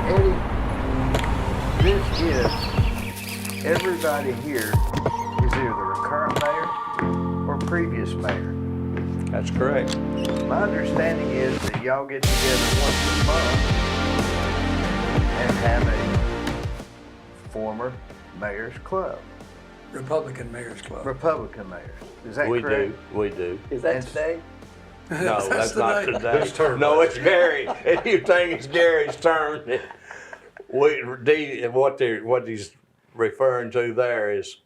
Eddie, this is, everybody here is either a current mayor or previous mayor. That's correct. My understanding is that y'all get together once a month and have a former mayor's club. Republican Mayor's Club. Republican mayors. Is that We correct? We do. Is that And- today? No, that's not today. Whose turn No, was it's Gary. If you think it's Gary's turn, what he's referring to there is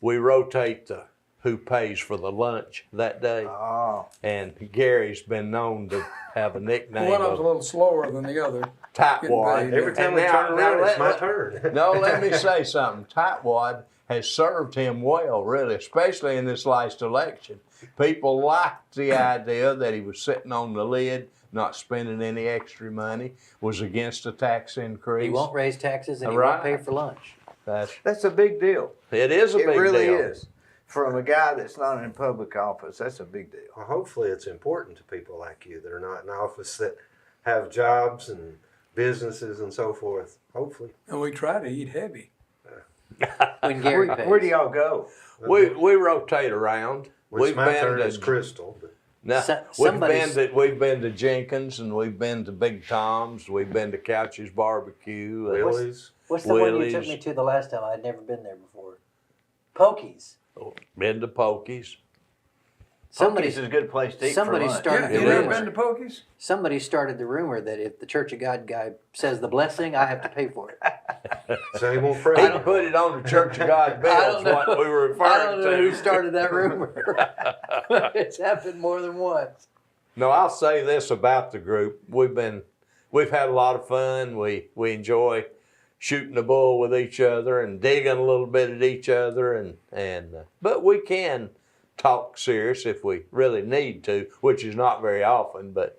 we rotate who pays for the lunch that day. Oh, And Gary's been known to have a nickname One of them's a of little slower than the other. Tightwad. paid. Every time And we now- turn now around, it's let- my turn. No, let me say something. Tightwad has served him well, really, especially in this last election. People liked the idea that he was sitting on the lid, not spending any extra money, was against a tax increase. He won't raise taxes and he Right. won't pay for lunch. that's a big deal. It is a It big really deal. is. From a guy that's not in public office, that's a big deal. Well, hopefully it's important to people like you that are not in office, that have jobs and businesses and so forth. Hopefully. And we try to eat heavy. When Gary pays. Where do y'all go? We rotate around. It's my turn as Crystal. But No, Somebody's- we've been to Jenkins and we've been to Big Tom's. We've been to Couch's Barbecue. and Willie's. What's the one you Willie's. took me to the last time? I'd never been there before. Pokey's. Been to Pokey's. Somebody's is a good place to eat somebody for lunch. started Yeah, the you never rumor. been to Pokey's? Somebody started the rumor that if the Church of God guy says the blessing, I have to pay for it. So he won't He pray. put it on the Church of God bills, what we were referring I don't know who to. started that rumor. It's happened more than once. No, I'll say this about the group. We've had a lot of fun. We enjoy shooting the bull with each other and digging a little bit at each other but we can talk serious if we really need to, which is not very often, but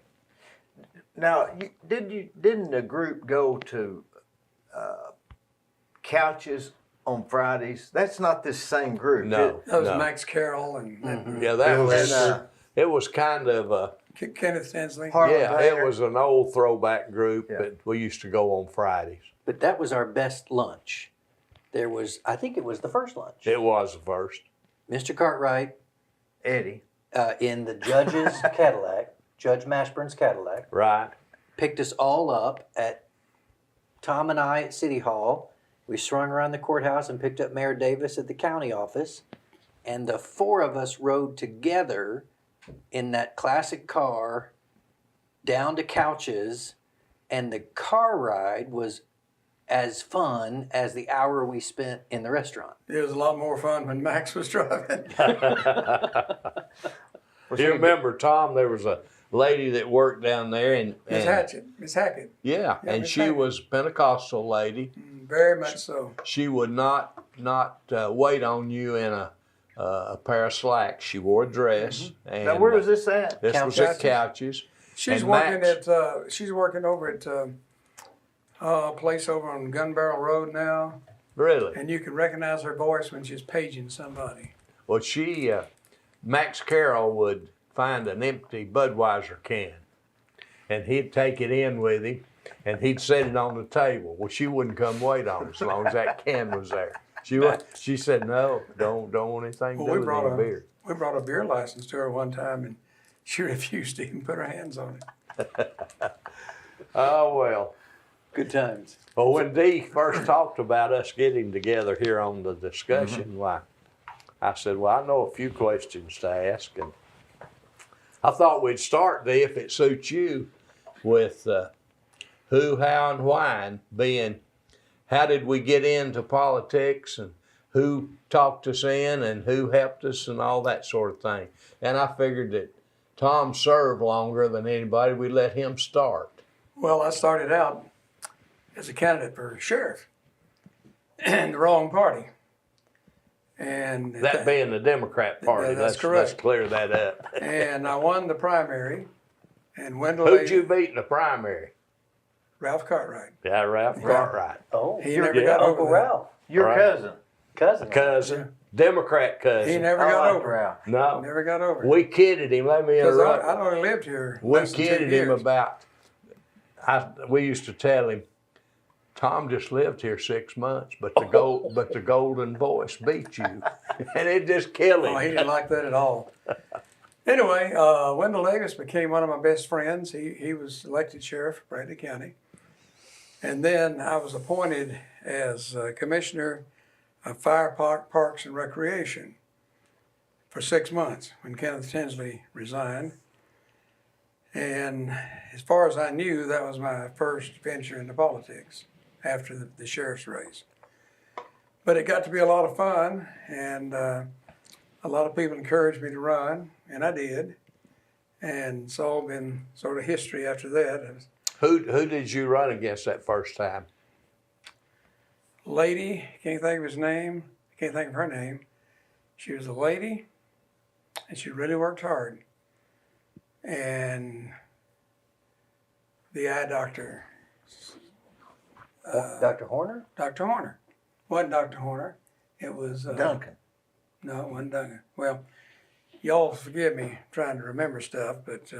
Now, didn't the group go to Couches on Fridays? That's not this same group. no. That was no. Max Carroll and Yeah, that Bill was Hester. it was kind of a Kenneth Stanley. Harlan yeah, Bainer. it was an old throwback group, Yeah. but we used to go on Fridays. But that was our best lunch. I think it was the first lunch. It was the first. Mr. Cartwright Eddie. in the judge's Cadillac, Judge Mashburn's Cadillac, Right. picked us all up at Tom and I at City Hall. We swung around the courthouse and picked up Mayor Davis at the county office. And the four of us rode together in that classic car down to Couches. And the car ride was as fun as the hour we spent in the restaurant. It was a lot more fun when Max was driving. You remember, Tom, there was a lady that worked down there and Miss Hackett. Yeah, Yeah, and Miss she Hackett. was Pentecostal lady. Very much so. She would not wait on you in a pair of slacks. She wore a dress. And Now, where was this at? This was at Couches. She's And working Max- she's working over at a place over on Gun Barrel Road now, Really? and you can recognize her voice when she's paging somebody. Well, Max Carroll would find an empty Budweiser can, and he'd take it in with him, and he'd set it on the table. Well, she wouldn't come wait on him as long as that can was there. She said, no, don't want anything to Well, do with any beer. we brought a beer license to her one time, and she refused to even put her hands on it. Oh, well. Good times. Well, when Dee first talked about us getting together here on the discussion, why, I said, well, I know a few questions to ask. And I thought we'd start, Dee, if it suits you, with who, how, and why, and being how did we get into politics and who talked us in and who helped us and all that sort of thing. And I figured that Tom served longer than anybody. We let him start. Well, I started out as a candidate for sheriff in the wrong party. And That being the Democrat Party, that's let's correct. clear that up. And I won the primary, and Wendell Who'd you beat in the primary? Ralph Cartwright. Yeah, Ralph Cartwright. Oh, He your never got Uncle over that. Ralph, Your Right. cousin. cousin. Cousin, Democrat cousin. He never I got like over it. Ralph. No, Never got over it. we kidded him. Let me Because interrupt. I'd only lived here We less than 2 kidded years. him about. We used to tell him Tom just lived here 6 months, but the golden voice beat you, and it just killed him. Oh, he didn't like that at all. Anyway, Wendell Davis became one of my best friends. He was elected sheriff of Bradley County. And then I was appointed as commissioner of Fire Parks and Recreation for 6 months when Kenneth Tinsley resigned. And as far as I knew, that was my first venture into politics after the sheriff's race. But it got to be a lot of fun, and a lot of people encouraged me to run, and I did. And it's all been sort of history after that. Who did you run against that first time? Lady, can't think of his name, can't think of her name. She was a lady, and she really worked hard. And the eye doctor, Dr. Horner? Dr. Horner. Wasn't Dr. Horner. It was Duncan. No, it wasn't Duncan. Well, y'all forgive me trying to remember stuff, but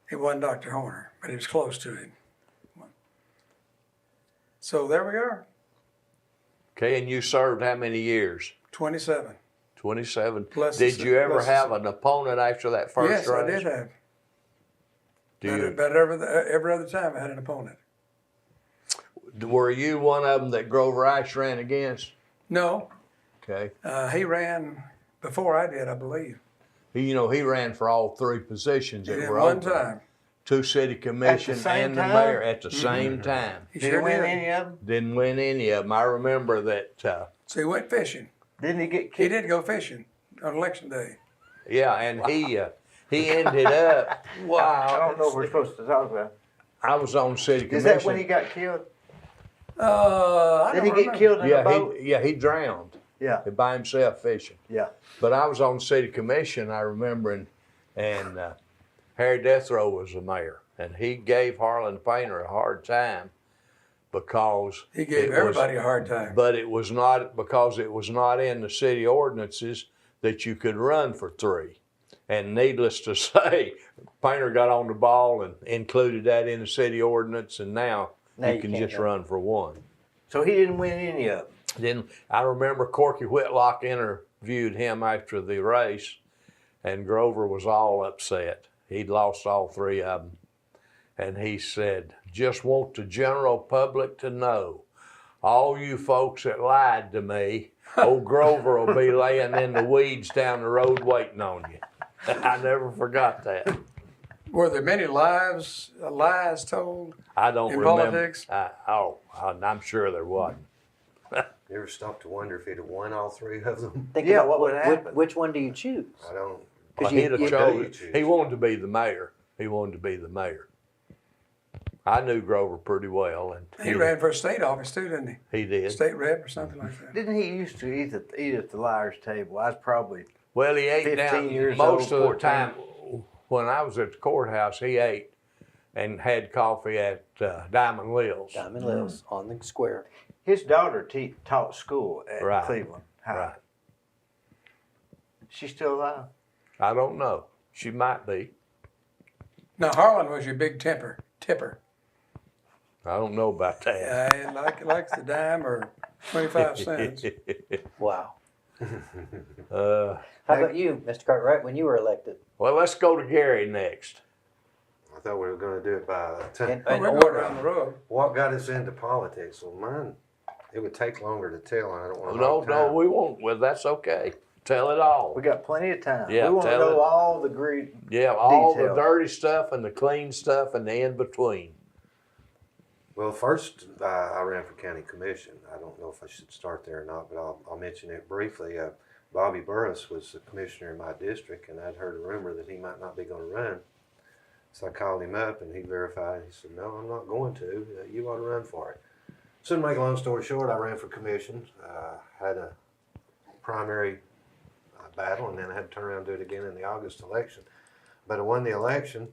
it wasn't Dr. Horner, but it was close to it. So there we are. Okay, and you served how many years? 27. 27. Plus Did the- you ever plus the- have an opponent after that first Yes, race? I did have. Do But every other time I had an opponent. Were you one of them that Grover Ice ran against? No, Okay. he ran before I did, I believe. He ran for all three positions that At were one open. time. To city commission same and the time? mayor at the same time. He Did sure he win did. any of them? Didn't win any of them. I remember that. So he went fishing. Didn't he get He kicked? did go fishing on election day. Yeah, and he ended up. I don't know if we're supposed to talk about. I was on city commission. Is that when he got killed? I Did don't he get remember. killed in a Yeah, boat? he drowned Yeah, by himself fishing. yeah. But I was on city commission, I remember, and Harry Deathrow was the mayor, and he gave Harlan Painter a hard time because He gave everybody a hard time. But it was not because it was not in the city ordinances that you could run for three. And needless to say, Painter got on the ball and included that in the city ordinance, and now you can can't just run. run for one. So he didn't win any of them. Then I remember Corky Whitlock interviewed him after the race, and Grover was all upset. He'd lost all three of them. And he said, just want the general public to know, all you folks that lied to me, old Grover will be laying in the weeds down the road waiting on you. I never forgot that. Were there many lies told? I don't In remember. politics? I'm sure there wasn't. You ever stop to wonder if he'd have won all three of them? Think Yeah, about what would happen? Which one do you choose? I don't. Well, you- he'd have you- chosen. He wanted to be the mayor. He wanted to be the mayor. I knew Grover pretty well, and He ran for a state office too, didn't he? He did. State rep or something like that. Didn't he used to eat at the liar's table? I was probably Well, he ate 15 down years most old, of 14. the time. When I was at the courthouse, he ate and had coffee at Diamond Lil's. Diamond Lil's on the square. his daughter taught school at Right. Cleveland High. Right. She's still alive. I don't know. She might be. Now Harlan was your big tipper. I don't know about that. He likes the dime or 25 cents. Wow. Uh, How about you, Mr. Cartwright, when you were elected? well, let's go to Gary next. I thought we were going to do it by In, Oh, in we're going order. down the road. what got us into politics. Well, mine, it would take longer to tell, and I don't want to. No, we won't. Well, that's okay. Tell it all. We got plenty of time. Yeah, we want to tell know it. all the great. Yeah, all Details. the dirty stuff and the clean stuff and the in between. Well, first, I ran for county commission. I don't know if I should start there or not, but I'll mention it briefly. Bobby Burris was the commissioner in my district, and I'd heard a rumor that he might not be going to run. So I called him up, and he verified. He said, no, I'm not going to. You ought to run for it. So to make a long story short, I ran for commission, had a primary battle, and then I had to turn around and do it again in the August election. But I won the election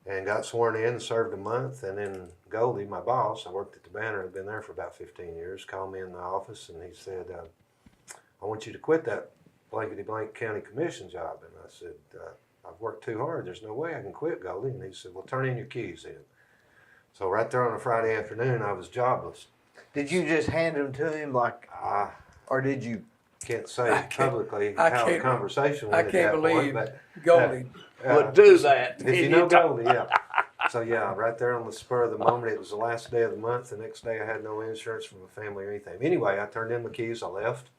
and got sworn in and served a month. And then Goldie, my boss, I worked at the Banner, had been there for about 15 years, called me in the office, and he said, I want you to quit that blankety-blank county commission job. And I said, I've worked too hard. There's no way I can quit, Goldie. And he said, well, turn in your keys then. So right there on a Friday afternoon, I was jobless. Did you just hand them to him like, I or did you? can't say publicly I how the can't- conversation I went at can't that believe point, Goldie. But do that. If you know Goldie, yeah. So yeah, right there on the spur of the moment, it was the last day of the month. The next day I had no insurance from a family or anything. Anyway, I turned in my keys, I left,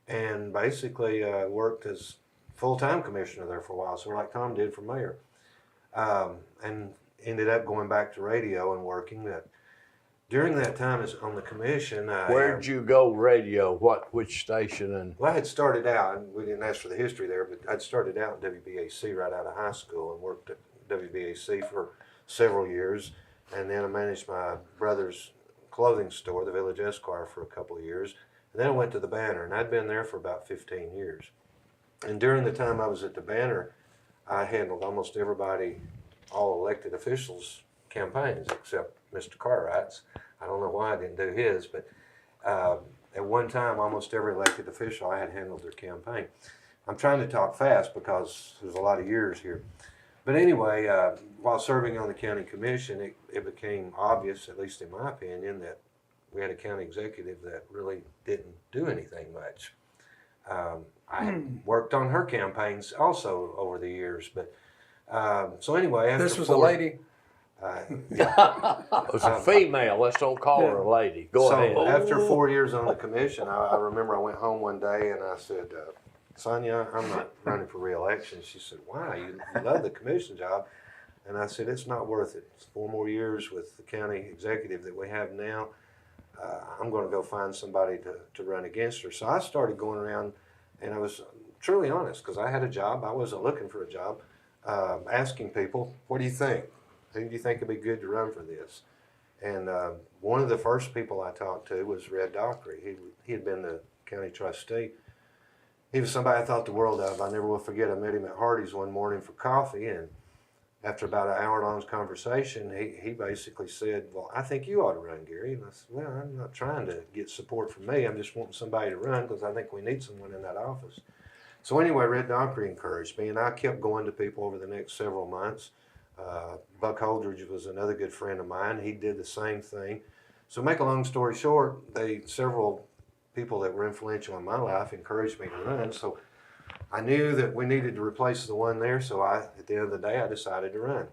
and basically worked as full-time commissioner there for a while, sort of like Tom did for mayor. And ended up going back to radio and working that. During that time as on the commission, Where'd you go radio? Which station? And well, I had started out, and we didn't ask for the history there, but I'd started out in WBAC right out of high school and worked at WBAC for several years. And then I managed my brother's clothing store, the Village Esquire, for a couple of years. And then I went to the Banner, and I'd been there for about 15 years. And during the time I was at the Banner, I handled almost everybody, all elected officials' campaigns, except Mr. Cartwright's. I don't know why I didn't do his, but at one time, almost every elected official, I had handled their campaign. I'm trying to talk fast because there's a lot of years here. But anyway, while serving on the county commission, it became obvious, at least in my opinion, that we had a county executive that really didn't do anything much. I had worked on her campaigns also over the years, but so anyway, after This was a lady. it was a female. Let's don't call her a lady. Go so ahead. after 4 years on the commission, I remember I went home one day and I said, Sonia, I'm not running for re-election. She said, why? You love the commission job. And I said, it's not worth it. It's 4 more years with the county executive that we have now. I'm going to go find somebody to run against her. So I started going around, and I was truly honest because I had a job. I wasn't looking for a job. Asking people, what do you think? Who do you think would be good to run for this? And one of the first people I talked to was Red Dockery. He had been the county trustee. He was somebody I thought the world of. I never will forget. I met him at Hardee's one morning for coffee, and after about an hour-long conversation, he basically said, well, I think you ought to run, Gary. And I said, well, I'm not trying to get support from me. I'm just wanting somebody to run because I think we need someone in that office. So anyway, Red Dockery encouraged me, and I kept going to people over the next several months. Buck Holdridge was another good friend of mine. He did the same thing. So make a long story short, several people that were influential in my life encouraged me to run. So I knew that we needed to replace the one there, so at the end of the day, I decided to run.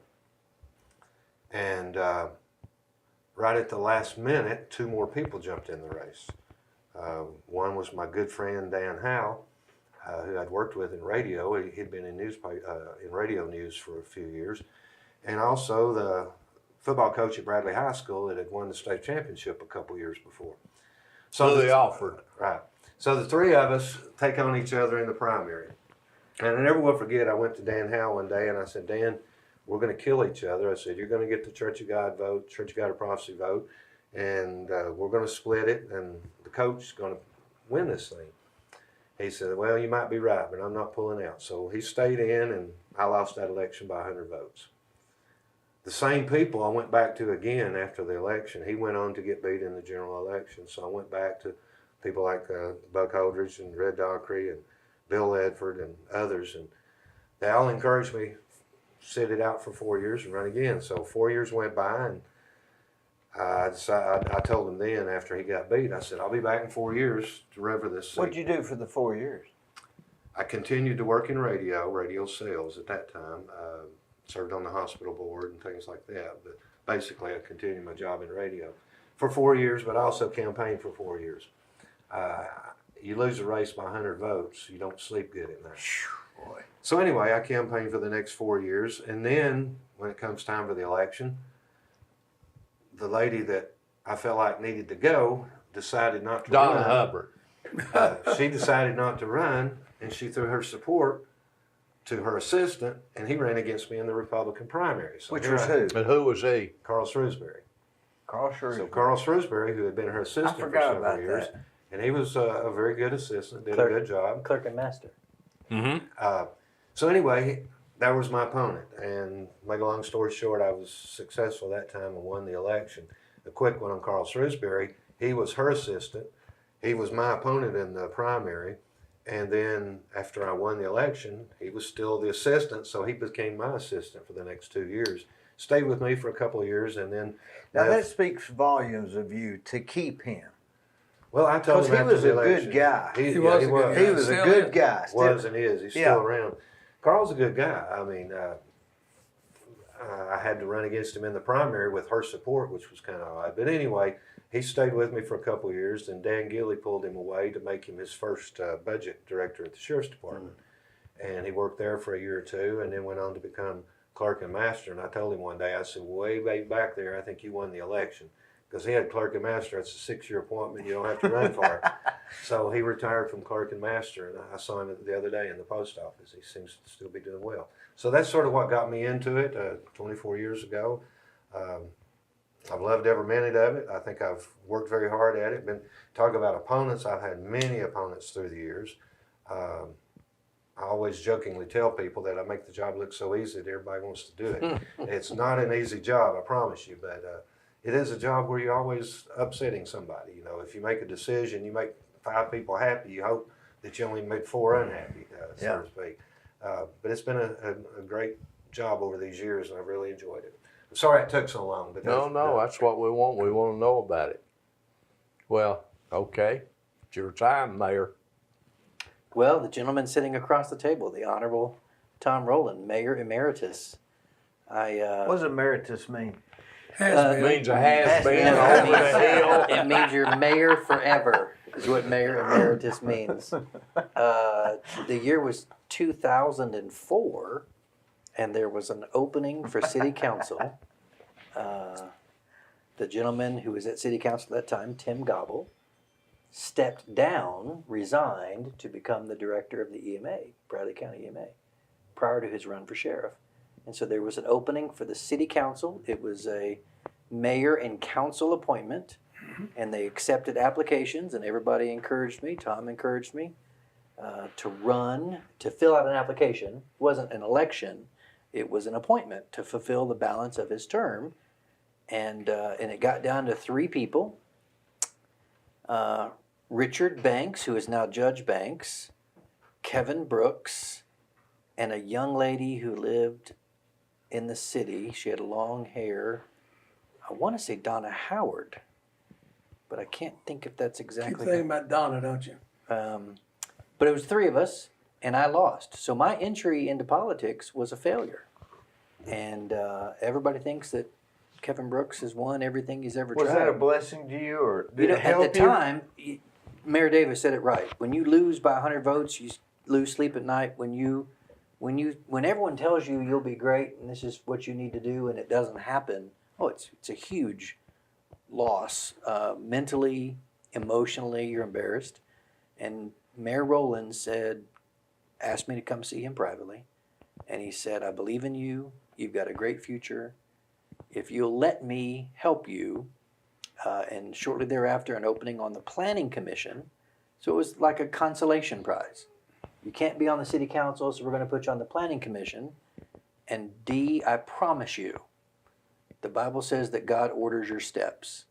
And right at the last minute, 2 more people jumped in the race. One was my good friend Dan Howe, who I'd worked with in radio. He'd been in radio news for a few years. And also the football coach at Bradley High School that had won the state championship a couple years before. So they offered. Right. So the 3 of us take on each other in the primary. And I never will forget, I went to Dan Howe one day and I said, Dan, we're going to kill each other. I said, you're going to get the Church of God vote, Church of God of Prophecy vote, and we're going to split it, and the coach is going to win this thing. He said, well, you might be right, but I'm not pulling out. So he stayed in, and I lost that election by 100 votes. The same people I went back to again after the election. He went on to get beat in the general election. So I went back to people like Buck Holdridge and Red Dockery and Bill Edford and others. And they all encouraged me, sit it out for 4 years and run again. So 4 years went by, and I told him then after he got beat, I said, I'll be back in 4 years to run for this seat. What'd you do for the 4 years? I continued to work in radio sales at that time. Served on the hospital board and things like that. But basically, I continued my job in radio for 4 years, but I also campaigned for 4 years. You lose a race by 100 votes, you don't sleep good at night. Boy. So anyway, I campaigned for the next 4 years, and then when it comes time for the election, the lady that I felt like needed to go decided not to Donna run. Hubbard. She decided not to run, and she threw her support to her assistant, and he ran against me in the Republican primary. So Which here was who? And who was he? Carl Shrewsbury. Carl Shrewsbury. So Carl Shrewsbury, who had been her assistant for forgot several about years, that. and he was a very good assistant, did Clerk. a good job. Clerk and master. Mm-hmm. So anyway, that was my opponent, and make a long story short, I was successful that time and won the election. A quick one on Carl Shrewsbury, he was her assistant. He was my opponent in the primary, and then after I won the election, he was still the assistant, so he became my assistant for the next 2 years. stayed with me for a couple of years, and then Now that left. speaks volumes of you to keep him. Well, I told 'Cause him he after was the a good election, guy. He He was. was a good guy. He was a Still good is. guy. Was and is. He's Yeah. still around. Carl's a good guy. I mean, I had to run against him in the primary with her support, which was kind of odd. But anyway, he stayed with me for a couple of years. Then Dan Gilley pulled him away to make him his first budget director at the Sheriff's Department. And he worked there for a year or two and then went on to become clerk and master. And I told him one day, I said, way back there, I think you won the election. Because he had clerk and master. It's a 6-year appointment. You don't have to run for it. So he retired from clerk and master. And I saw him the other day in the post office. He seems to still be doing well. So that's sort of what got me into it 24 years ago. I've loved every minute of it. I think I've worked very hard at it. Talk about opponents. I've had many opponents through the years. I always jokingly tell people that I make the job look so easy that everybody wants to do it. It's not an easy job, I promise you, but it is a job where you're always upsetting somebody. You know, if you make a decision, you make 5 people happy, you hope that you only made 4 unhappy, so to speak. But it's been a great job over these years, and I've really enjoyed it. I'm sorry it took so long. But No, that's what we want. We want to know about it. Well, okay. It's your time, Mayor. Well, the gentleman sitting across the table, the Honorable Tom Rowland, Mayor Emeritus. What does emeritus mean? Has It been. means a has been No, over the hill. it means you're mayor forever, is what Mayor Emeritus means. The year was 2004, and there was an opening for city council. The gentleman who was at city council at that time, Tim Gobble, stepped down, resigned to become the director of the EMA, Bradley County EMA, prior to his run for sheriff. And so there was an opening for the city council. It was a mayor and council appointment, and they accepted applications, and everybody encouraged me, Tom encouraged me, to fill out an application. It wasn't an election, it was an appointment to fulfill the balance of his term. And it got down to 3 people. Richard Banks, who is now Judge Banks, Kevin Brooks, and a young lady who lived in the city. She had long hair. I want to say Donna Howard, but I can't think if that's Keep exactly. thinking about Donna, don't you? But it was 3 of us, and I lost. So my entry into politics was a failure. And everybody thinks that Kevin Brooks has won everything he's ever Was tried. that a blessing to you, or did You know, it help at the you? time, Mayor Davis said it right. When you lose by 100 votes, you lose sleep at night. When everyone tells you you'll be great and this is what you need to do, and it doesn't happen, it's a huge loss. Mentally, emotionally, you're embarrassed. And Mayor Rowland asked me to come see him privately, and he said, "I believe in you. You've got a great future. If you'll let me help you." And shortly thereafter, an opening on the Planning Commission. So it was like a consolation prize. You can't be on the city council, so we're going to put you on the Planning Commission. And Dee, I promise you, the Bible says that God orders your steps.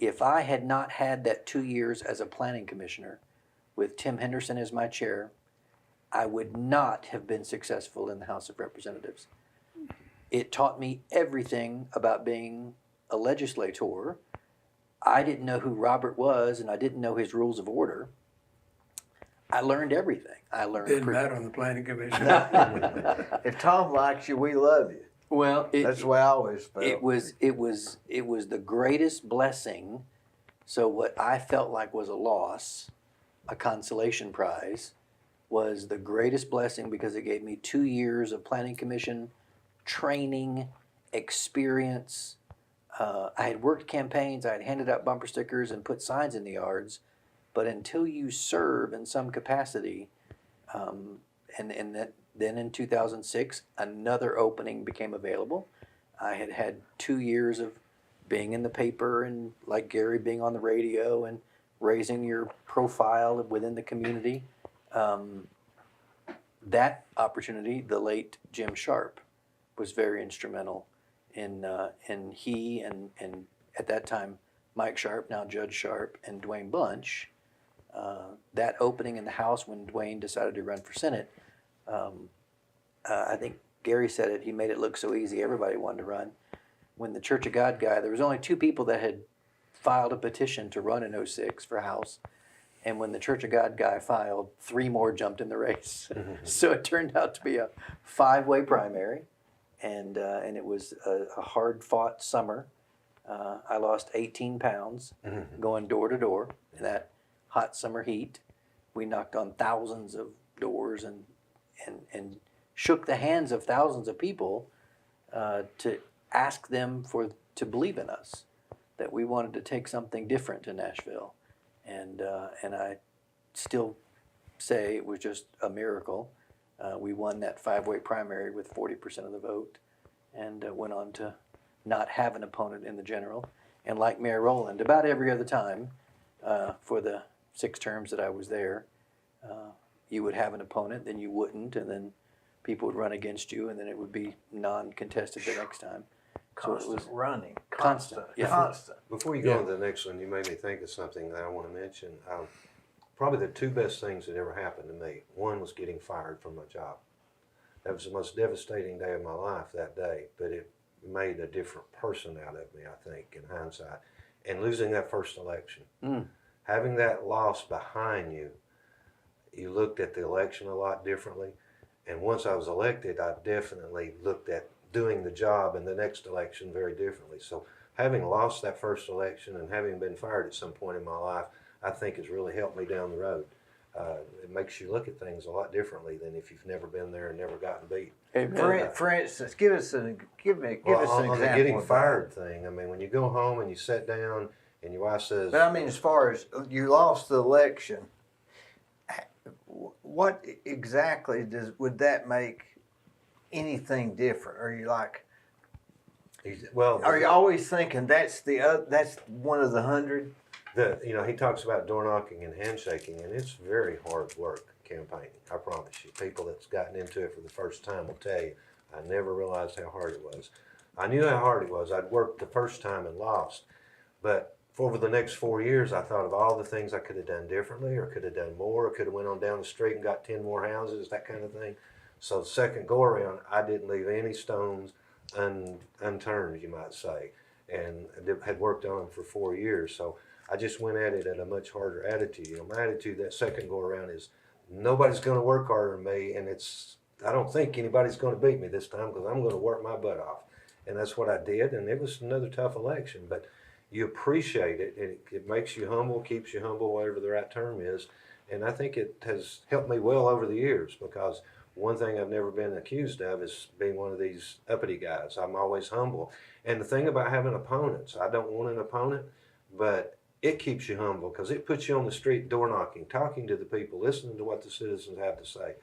If I had not had that 2 years as a planning commissioner with Tim Henderson as my chair, I would not have been successful in the House of Representatives. It taught me everything about being a legislator. I didn't know who Robert was, and I didn't know his rules of order. I learned everything. Didn't matter on the planning commission. If Tom likes you, we love you. Well, That's the way I always felt. it was the greatest blessing. So what I felt like was a loss, a consolation prize, was the greatest blessing because it gave me 2 years of planning commission training, experience. I had worked campaigns, I had handed out bumper stickers and put signs in the yards, but until you serve in some capacity, then in 2006, another opening became available. I had had 2 years of being in the paper and, like Gary, being on the radio and raising your profile within the community. That opportunity, the late Jim Sharp was very instrumental in he and at that time Mike Sharp, now Judge Sharp, and Dwayne Bunch. That opening in the House when Dwayne decided to run for Senate, I think Gary said it, he made it look so easy, everybody wanted to run. When the Church of God guy, there was only 2 people that had filed a petition to run in '06 for House. And when the Church of God guy filed, 3 more jumped in the race. So it turned out to be a 5-way primary. And it was a hard-fought summer. I lost 18 pounds going door to door in that hot summer heat. We knocked on thousands of doors and shook the hands of thousands of people to ask them to believe in us, that we wanted to take something different to Nashville. And I still say it was just a miracle. We won that 5-way primary with 40% of the vote, and went on to not have an opponent in the general. And like Mayor Rowland, about every other time for the 6 terms that I was there, you would have an opponent, then you wouldn't, and then people would run against you, and then it would be non-contested the next time. Constant so it was running. constant. Yeah. Constant. Before you go on to the next one, you made me think of something that I want to mention. Probably the 2 best things that ever happened to me. One was getting fired from my job. That was the most devastating day of my life that day, but it made a different person out of me, I think, in hindsight. And losing that first election, having that loss behind you, you looked at the election a lot differently. And once I was elected, I definitely looked at doing the job in the next election very differently. So having lost that first election and having been fired at some point in my life, I think has really helped me down the road. It makes you look at things a lot differently than if you've never been there and never gotten beat. For instance, give us an example. On the getting fired thing, I mean, when you go home and you sit down and your wife says, But I mean, as far as you lost the election, what exactly would that make anything different? Are you like, well, are you always thinking that's one of the 100? He talks about door knocking and handshaking, and it's very hard work campaigning. I promise you. People that's gotten into it for the first time will tell you, I never realized how hard it was. I knew how hard it was. I'd worked the first time and lost, but over the next 4 years, I thought of all the things I could have done differently, or could have done more, or could have went on down the street and got 10 more houses, that kind of thing. So the second go around, I didn't leave any stones unturned, you might say, and had worked on them for 4 years. So I just went at it at a much harder attitude. My attitude that second go around is nobody's going to work harder than me, and I don't think anybody's going to beat me this time because I'm going to work my butt off. And that's what I did, and it was another tough election, but you appreciate it, and it makes you humble, keeps you humble, whatever the right term is. And I think it has helped me well over the years, because one thing I've never been accused of is being one of these uppity guys. I'm always humble. And the thing about having opponents, I don't want an opponent, but it keeps you humble because it puts you on the street door knocking, talking to the people, listening to what the citizens have to say.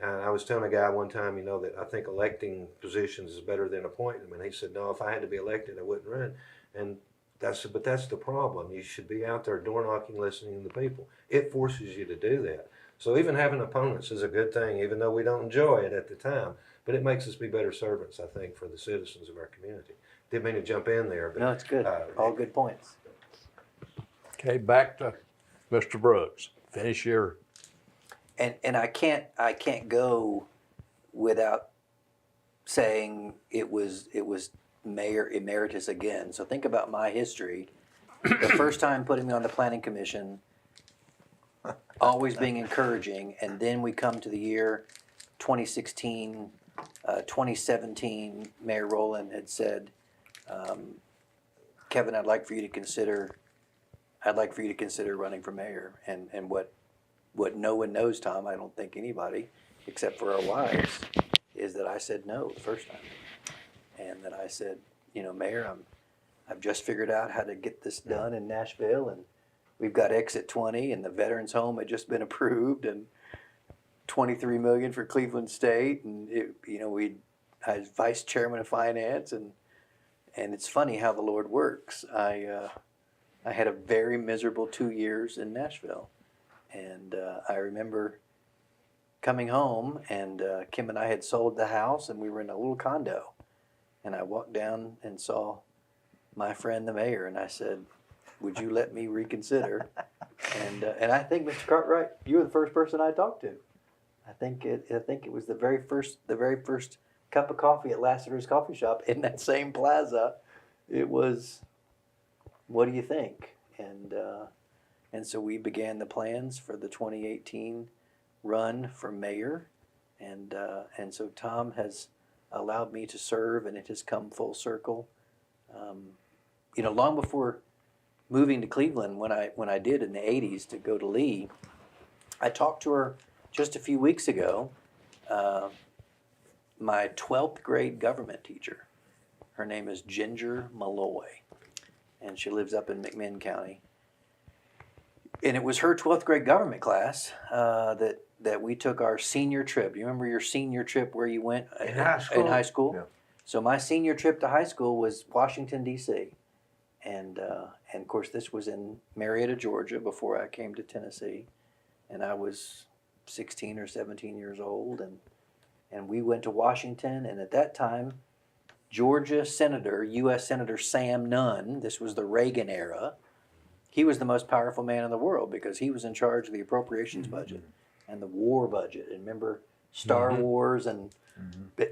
And I was telling a guy one time, that I think electing positions is better than appointing them. And he said, no, if I had to be elected, I wouldn't run. And but that's the problem. You should be out there door knocking, listening to the people. It forces you to do that. So even having opponents is a good thing, even though we don't enjoy it at the time. But it makes us be better servants, I think, for the citizens of our community. Didn't mean to jump in there, but No, it's good. All good points. Okay, back to Mr. Brooks. Finish your. And I can't go without saying it was Mayor Emeritus again. So think about my history. The first time putting me on the Planning Commission, always being encouraging, and then we come to the year 2016, 2017, Mayor Rowland had said, Kevin, I'd like for you to consider running for mayor. And what no one knows, Tom, I don't think anybody, except for our wives, is that I said no the first time. And then I said, Mayor, I've just figured out how to get this done in Nashville, and we've got Exit 20, and the Veterans Home had just been approved, and $23 million for Cleveland State, and I was vice chairman of finance, and it's funny how the Lord works. I had a very miserable 2 years in Nashville, and I remember coming home, and Kim and I had sold the house, and we were in a little condo. And I walked down and saw my friend, the mayor, and I said, would you let me reconsider? And I think, Mr. Cartwright, you were the first person I talked to. I think it was the very first cup of coffee at Lassiter's Coffee Shop in that same plaza. It was, what do you think? And so we began the plans for the 2018 run for mayor. And so Tom has allowed me to serve, and it has come full circle. Long before moving to Cleveland, when I did in the 80s to go to Lee, I talked to her just a few weeks ago, my 12th grade government teacher. Her name is Ginger Malloy, and she lives up in McMinn County. And it was her 12th grade government class that we took our senior trip. You remember your senior trip where you went In high school? In high school? Yeah. So my senior trip to high school was Washington, D.C. And of course, this was in Marietta, Georgia, before I came to Tennessee. And I was 16 or 17 years old. And we went to Washington. And at that time, Georgia Senator, U.S. Senator Sam Nunn, this was the Reagan era, he was the most powerful man in the world because he was in charge of the appropriations budget and the war budget. And remember Star Wars and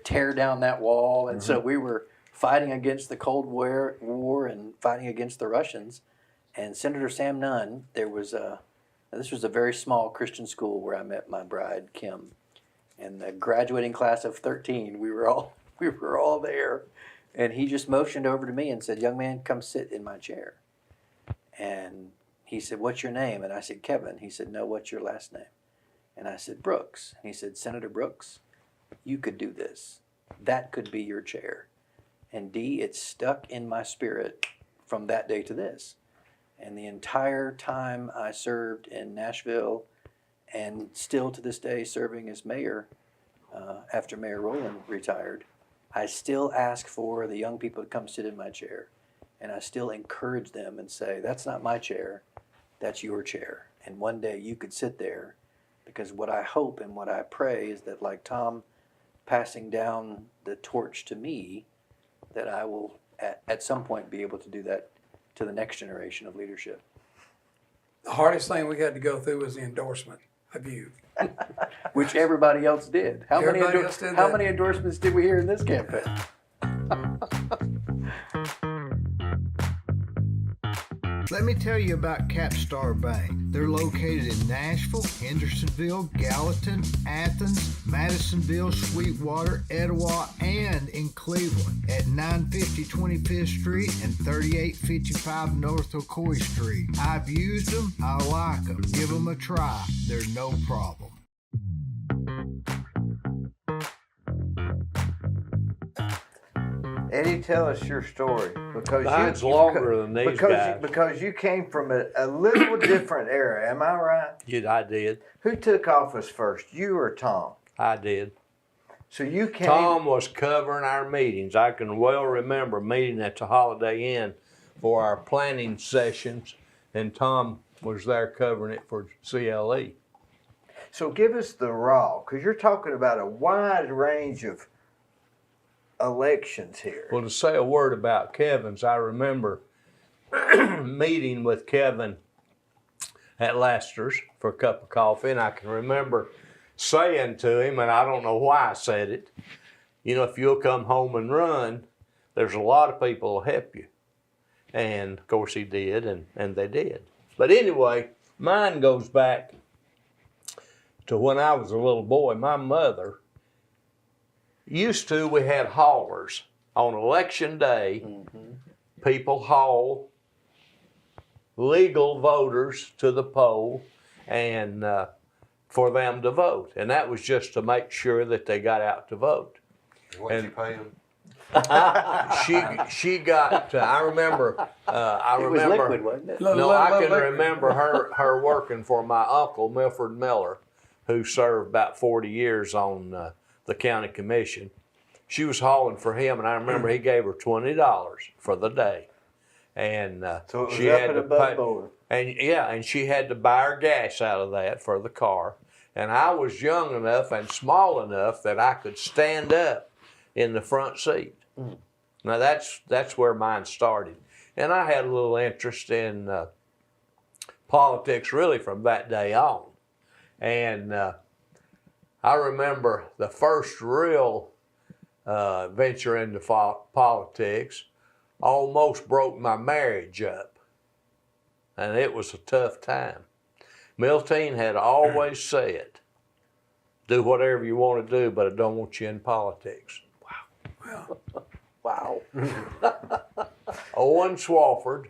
tear down that wall. And so we were fighting against the Cold War and fighting against the Russians. And Senator Sam Nunn, this was a very small Christian school where I met my bride, Kim. And the graduating class of 13, we were all there. And he just motioned over to me and said, "Young man, come sit in my chair." And he said, "What's your name?" And I said, "Kevin." He said, "No, what's your last name?" And I said, "Brooks." And he said, "Senator Brooks, you could do this. That could be your chair." And Dee, it stuck in my spirit from that day to this. And the entire time I served in Nashville, and still to this day serving as mayor, after Mayor Rowland retired, I still ask for the young people to come sit in my chair. And I still encourage them and say, "That's not my chair, that's your chair. And one day you could sit there," because what I hope and what I pray is that, like Tom passing down the torch to me, that I will at some point be able to do that to the next generation of leadership. The hardest thing we had to go through was the endorsement of you. Which everybody else did. How Everybody else did that. many endorsements did we hear in this campaign? Let me tell you about Capstar Bank. They're located in Nashville, Hendersonville, Gallatin, Athens, Madisonville, Sweetwater, Etowah, and in Cleveland at 950 25th Street and 3855 North Ocoee Street. I've used them. I like them. Give them a try. They're no problem. Eddie, tell us your story because Mine's longer than these guys. Because you came from a little different era. Am I right? I did. Who took office first, you or Tom? I did. So you came. Tom was covering our meetings. I can well remember meeting at the Holiday Inn for our planning sessions, and Tom was there covering it for CLE. So give us the raw, because you're talking about a wide range of elections here. Well, to say a word about Kevin's, I remember meeting with Kevin at Lassiter's for a cup of coffee, and I can remember saying to him, and I don't know why I said it, if you'll come home and run, there's a lot of people who'll help you. And of course he did, and they did. But anyway, mine goes back to when I was a little boy. My mother we had haulers. On election day, people haul legal voters to the poll and for them to vote. And that was just to make sure that they got out to vote. What'd you pay him? She got, I remember, It was liquid, wasn't it? I can remember her working for my uncle, Milford Miller, who served about 40 years on the county commission. She was hauling for him, and I remember he gave her $20 for the day. And So it was she up had and to above pay, board. and she had to buy her gas out of that for the car. And I was young enough and small enough that I could stand up in the front seat. Now that's where mine started. And I had a little interest in politics really from that day on. And I remember the first real venture into politics, almost broke my marriage up. And it was a tough time. Miltine had always said, do whatever you want to do, but I don't want you in politics. Wow. Owen Swofford,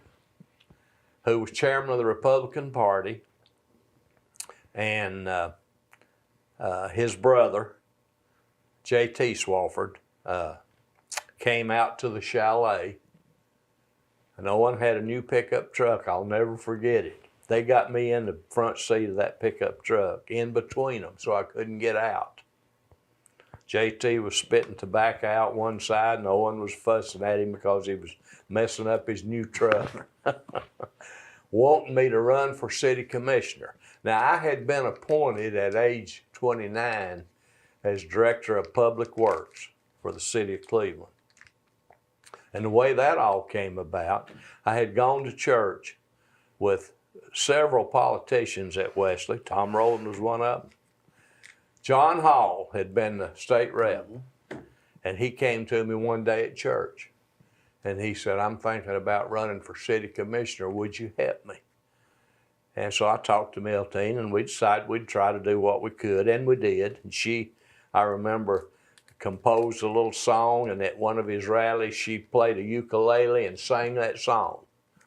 who was chairman of the Republican Party, and his brother, J.T. Swofford, came out to the chalet, and Owen had a new pickup truck. I'll never forget it. They got me in the front seat of that pickup truck, in between them, so I couldn't get out. JT was spitting tobacco out one side, and Owen was fussing at him because he was messing up his new truck, wanting me to run for city commissioner. Now, I had been appointed at age 29 as director of public works for the city of Cleveland. And the way that all came about, I had gone to church with several politicians at Wesley. Tom Rowland was one of them. John Hall had been the state rep, and he came to me one day at church, and he said, I'm thinking about running for city commissioner. Would you help me? And so I talked to Miltine, and we decided we'd try to do what we could, and we did. And she, I remember, composed a little song, and at one of his rallies, she played a ukulele and sang that song.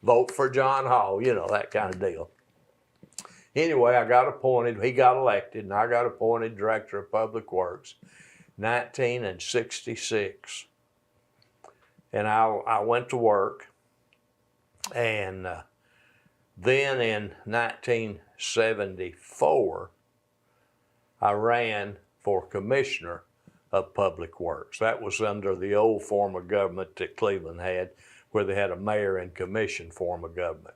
Vote for John Hall, you know, that kind of deal. Anyway, I got appointed, he got elected, and I got appointed Director of Public Works, 1966. And I went to work, and then in 1974, I ran for Commissioner of Public Works. That was under the old form of government that Cleveland had, where they had a mayor and commission form of government,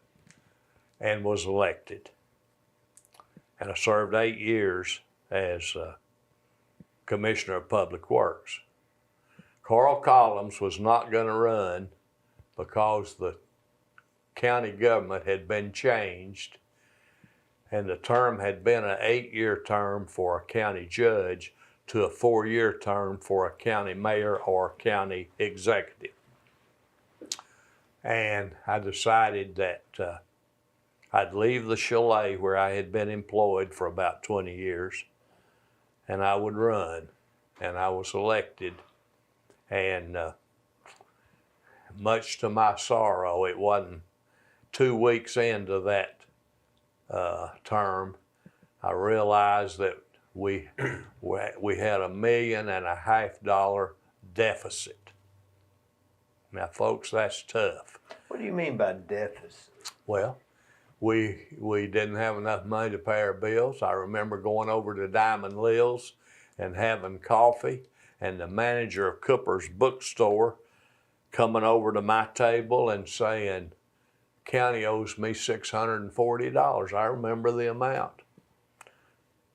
and was elected. And I served 8 years as Commissioner of Public Works. Carl Collins was not going to run because the county government had been changed, and the term had been an 8-year term for a county judge to a 4-year term for a county mayor or county executive. And I decided that I'd leave the chalet where I had been employed for about 20 years, and I would run. And I was elected, and much to my sorrow, it wasn't 2 weeks into that term, I realized that we had $1.5 million deficit. Now, folks, that's tough. What do you mean by deficit? Well, we didn't have enough money to pay our bills. I remember going over to Diamond Lil's and having coffee, and the manager of Cooper's bookstore coming over to my table and saying, county owes me $640. I remember the amount.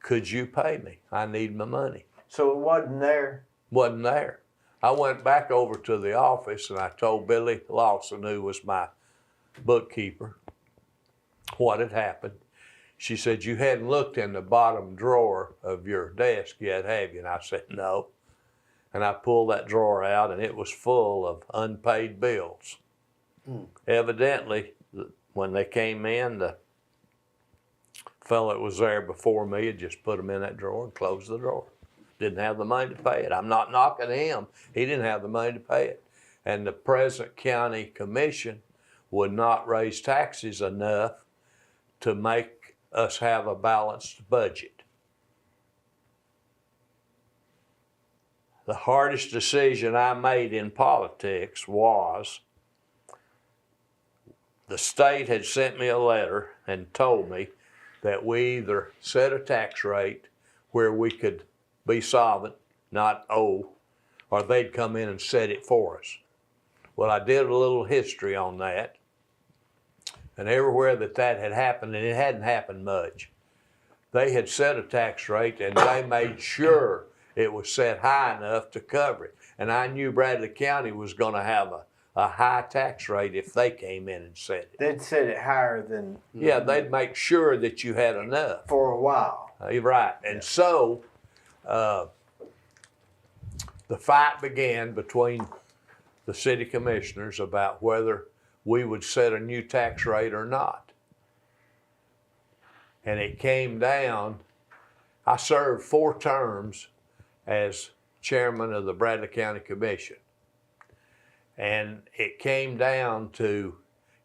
Could you pay me? I need my money. So it wasn't there? Wasn't there. I went back over to the office and I told Billy Lawson, who was my bookkeeper, what had happened. She said, you hadn't looked in the bottom drawer of your desk yet, have you? And I said, no. And I pulled that drawer out, and it was full of unpaid bills. Evidently, when they came in, the fellow that was there before me had just put them in that drawer and closed the drawer. Didn't have the money to pay it. I'm not knocking him. He didn't have the money to pay it. And the present county commission would not raise taxes enough to make us have a balanced budget. The hardest decision I made in politics was the state had sent me a letter and told me that we either set a tax rate where we could be solvent, not owe, or they'd come in and set it for us. Well, I did a little history on that, and everywhere that had happened, and it hadn't happened much, they had set a tax rate and they made sure it was set high enough to cover it. And I knew Bradley County was going to have a high tax rate if they came in and set it. They'd set it higher than... Yeah, they'd make sure that you had enough. For a while. You're right. And so the fight began between the city commissioners about whether we would set a new tax rate or not. And it came down, I served 4 terms as chairman of the Bradley County Commission. And it came down to,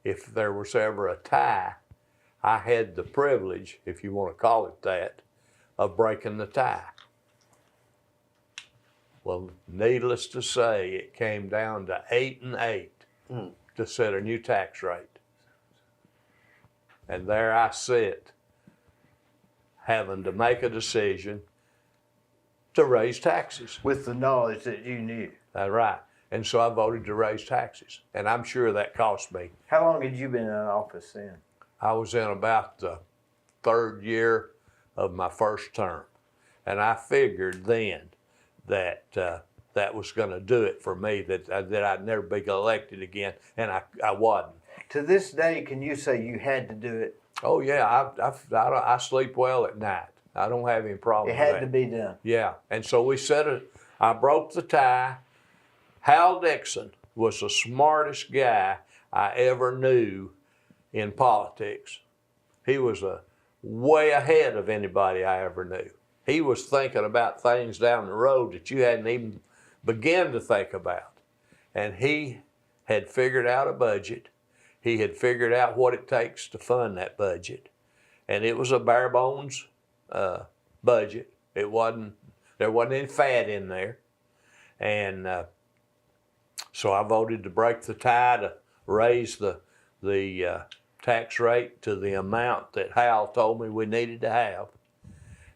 if there was ever a tie, I had the privilege, if you want to call it that, of breaking the tie. Well, needless to say, it came down to 8 and 8 to set a new tax rate. And there I sit, having to make a decision to raise taxes. With the knowledge that you knew. That's right. And so I voted to raise taxes. And I'm sure that cost me. How long had you been in office then? I was in about the 3rd year of my first term. And I figured then that that was going to do it for me, that I'd never be elected again, and I wasn't. To this day, can you say you had to do it? Oh yeah, I sleep well at night. I don't have any problem It with had that. to be done. Yeah, and so we set it. I broke the tie. Hal Dixon was the smartest guy I ever knew in politics. He was way ahead of anybody I ever knew. He was thinking about things down the road that you hadn't even begun to think about. And he had figured out a budget. He had figured out what it takes to fund that budget. And it was a bare bones budget. There wasn't any fat in there. And so I voted to break the tie, to raise the tax rate to the amount that Hal told me we needed to have.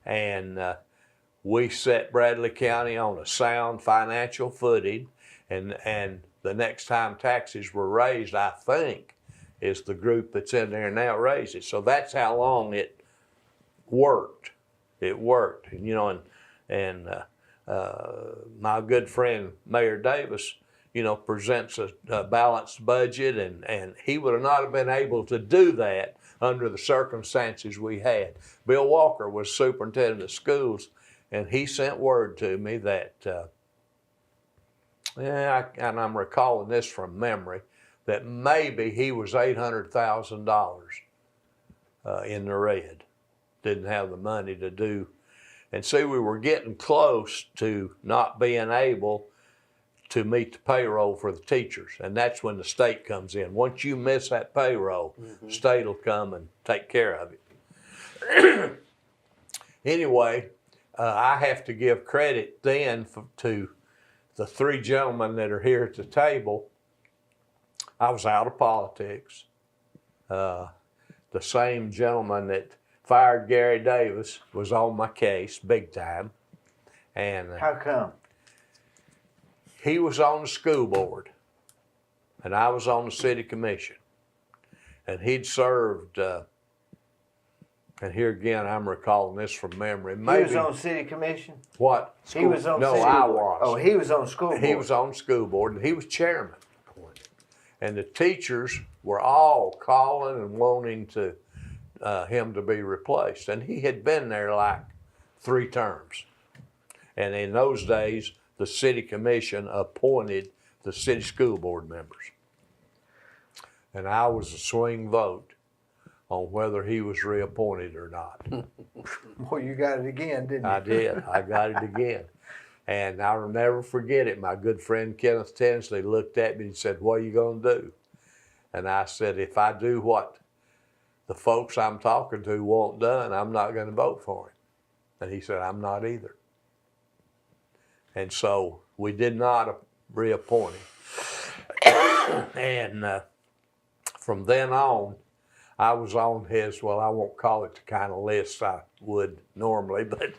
And we set Bradley County on a sound financial footing. And the next time taxes were raised, I think, is the group that's in there now raised it. So that's how long it worked. It worked, and, you know, and my good friend Mayor Davis, you know, presents a balanced budget, and he would not have been able to do that under the circumstances we had. Bill Walker was superintendent of schools, and he sent word to me that, and I'm recalling this from memory, that maybe he was $800,000 in the red. Didn't have the money to do. And see, we were getting close to not being able to meet the payroll for the teachers. And that's when the state comes in. Once you miss that payroll, state will come and take care of it. Anyway, I have to give credit then to the 3 gentlemen that are here at the table. I was out of politics. The same gentleman that fired Gary Davis was on my case big time. And How come? he was on the school board, and I was on the city commission. And he'd served, and here again, I'm recalling this from memory. He was on city commission? What? He was on No, city I board. was. Oh, he was on school board. He was on school board, and he was chairman. And the teachers were all calling and wanting to him to be replaced. And he had been there like 3 terms. And in those days, the city commission appointed the city school board members. And I was a swing vote on whether he was reappointed or not. Well, you got it again, didn't you? I did. I got it again. And I'll never forget it. My good friend Kenneth Tinsley looked at me and said, "What are you going to do?" And I said, "If I do what the folks I'm talking to want done, I'm not going to vote for him." And he said, "I'm not either." And so we did not reappoint him. And from then on, I was on his, well, I won't call it the kind of list I would normally, but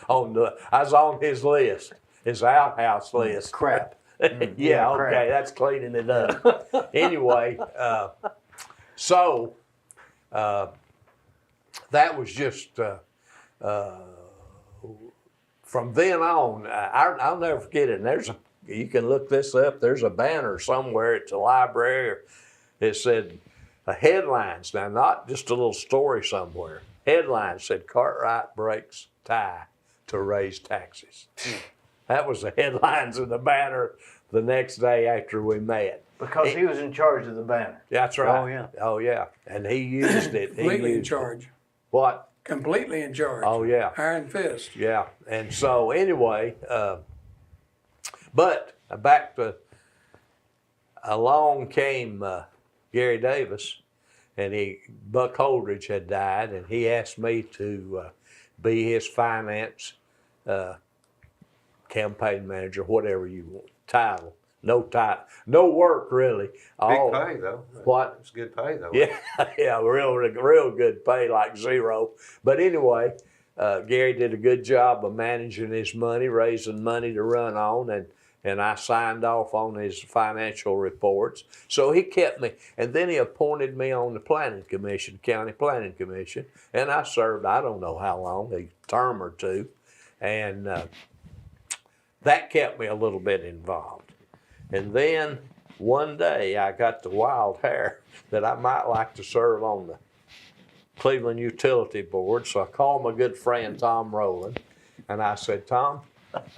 I was on his list, his outhouse list. Crap. Yeah, okay, crap. that's cleaning it up. Anyway, so that was just, from then on, I'll never forget it. And you can look this up, there's a banner somewhere at the library. It said, headlines, now not just a little story somewhere. Headlines said, "Cartwright breaks tie to raise taxes." That was the headlines in the Banner the next day after we met. Because he was in charge of the Banner. That's right. Oh, yeah. Oh, yeah. And he used it. Completely in charge. What? Completely in charge. Oh, yeah. Iron fist. Yeah. And so anyway, but back to, along came Gary Davis, and Buck Holdridge had died, and he asked me to be his finance campaign manager, whatever you want, title. No title, no work really. Big pay though. What? It's good pay though. Yeah, yeah, real good pay, like zero. But anyway, Gary did a good job of managing his money, raising money to run on, and I signed off on his financial reports. So he kept me, and then he appointed me on the planning commission, county planning commission, and I served, I don't know how long, a term or two, and that kept me a little bit involved. And then one day I got the wild hair that I might like to serve on the Cleveland Utility Board. So I called my good friend Tom Rowland, and I said, Tom,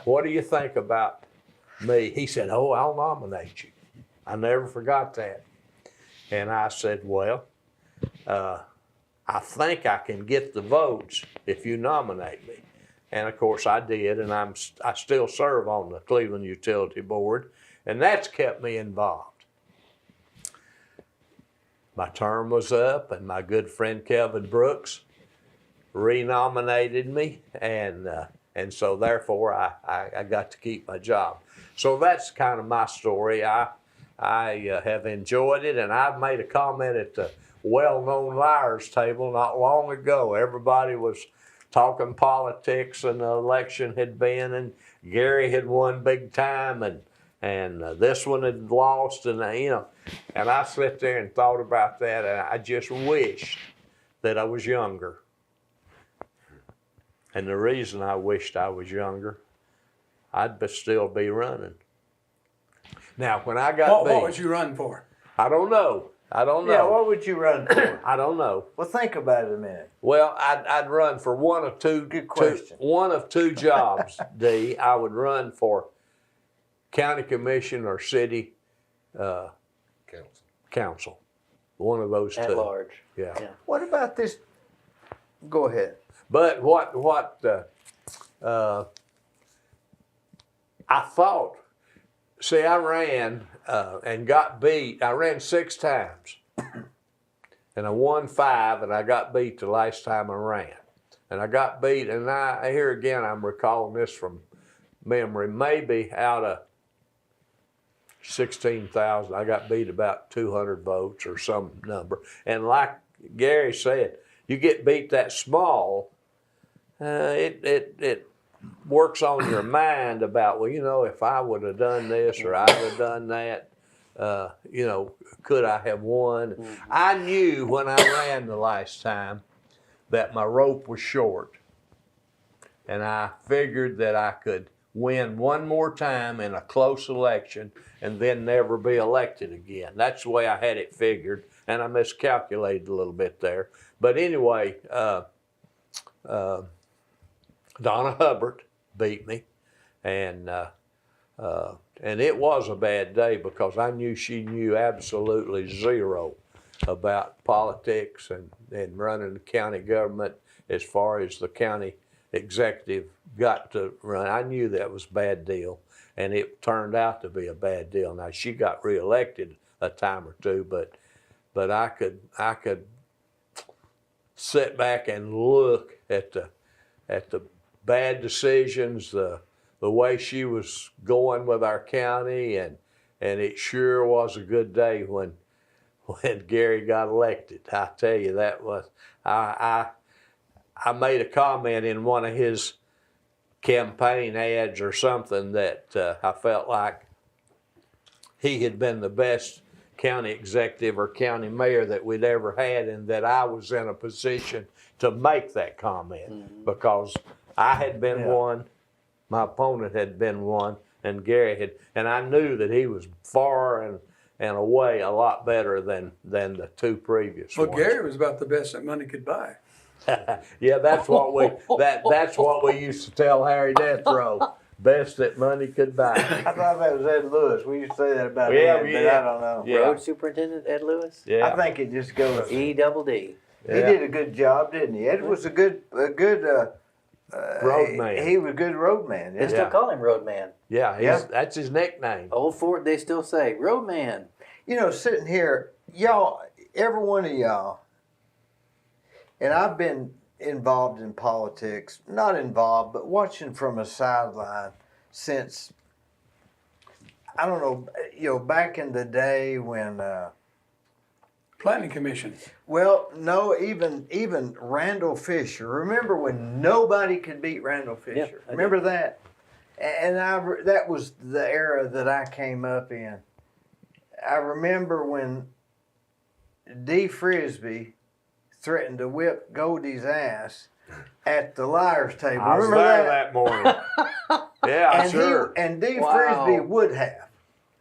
what do you think about me? He said, oh, I'll nominate you. I never forgot that. And I said, well, I think I can get the votes if you nominate me. And of course I did, and I still serve on the Cleveland Utility Board. And that's kept me involved. My term was up, and my good friend Kelvin Brooks renominated me, and so therefore I got to keep my job. So that's kind of my story. I have enjoyed it, and I've made a comment at the well-known liars table not long ago. Everybody was talking politics, and the election had been, and Gary had won big time, and this one had lost, and and I sat there and thought about that, and I just wished that I was younger. And the reason I wished I was younger, I'd still be running. Now, when I got What would you run for? I don't know. Yeah, what would you run for? I don't know. Well, think about it a minute. Well, I'd run for one of two. Good question. One of two jobs, Dee. I would run for county commission or city council. One of those two. At large. Yeah. What about this? Go ahead. But I thought, see, I ran and got beat. I ran 6 times. And I won 5, and I got beat the last time I ran. And I got beat, and here again, I'm recalling this from memory, maybe out of 16,000, I got beat about 200 votes or some number. And like Gary said, you get beat that small, it works on your mind about, well, if I would have done this or I would have done that, could I have won? Mm-hmm. I knew when I ran the last time that my rope was short, and I figured that I could win one more time in a close election and then never be elected again. That's the way I had it figured, and I miscalculated a little bit there. But anyway, Donna Hubbard beat me, and it was a bad day because I knew she knew absolutely zero about politics and running the county government as far as the county executive got to run. I knew that was a bad deal, and it turned out to be a bad deal. Now, she got reelected a time or two, but I could sit back and look at the bad decisions, the way she was going with our county, and it sure was a good day when Gary got elected. I tell you, that was I made a comment in one of his campaign ads or something that I felt like he had been the best county executive or county mayor that we'd ever had, and that I was in a position to make that comment because I had been one, my opponent had been one, and Gary had, and I knew that he was far and away a lot better than the 2 previous ones. Gary was about the best that money could buy. Yeah, that's what we used to tell Harry Death Row. Best that money could buy. I thought that was Ed Lewis. We used to say that about Yeah, Ed, but yeah. I don't know. Yeah. Road Superintendent Ed Lewis? Yeah. I think it just goes. E double D. He did a good job, didn't he? Ed was a good Road man. He was a good road man. They Yeah. still call him Roadman. Yeah, Yeah. that's his nickname. Old Fort, they still say Roadman. You know, sitting here, y'all, every one of y'all, and I've been involved in politics, not involved, but watching from a sideline since, I don't know, back in the day when, Planning Commission. well, no, even Randall Fisher. Remember when nobody could beat Randall Fisher? I Remember that? And that was the era that I came up in. I remember when Dee Frisbee threatened to whip Goldie's ass at the liar's table. I was Remember there that? that morning. Yeah, And sure. and Dee Wow. Frisbee would have.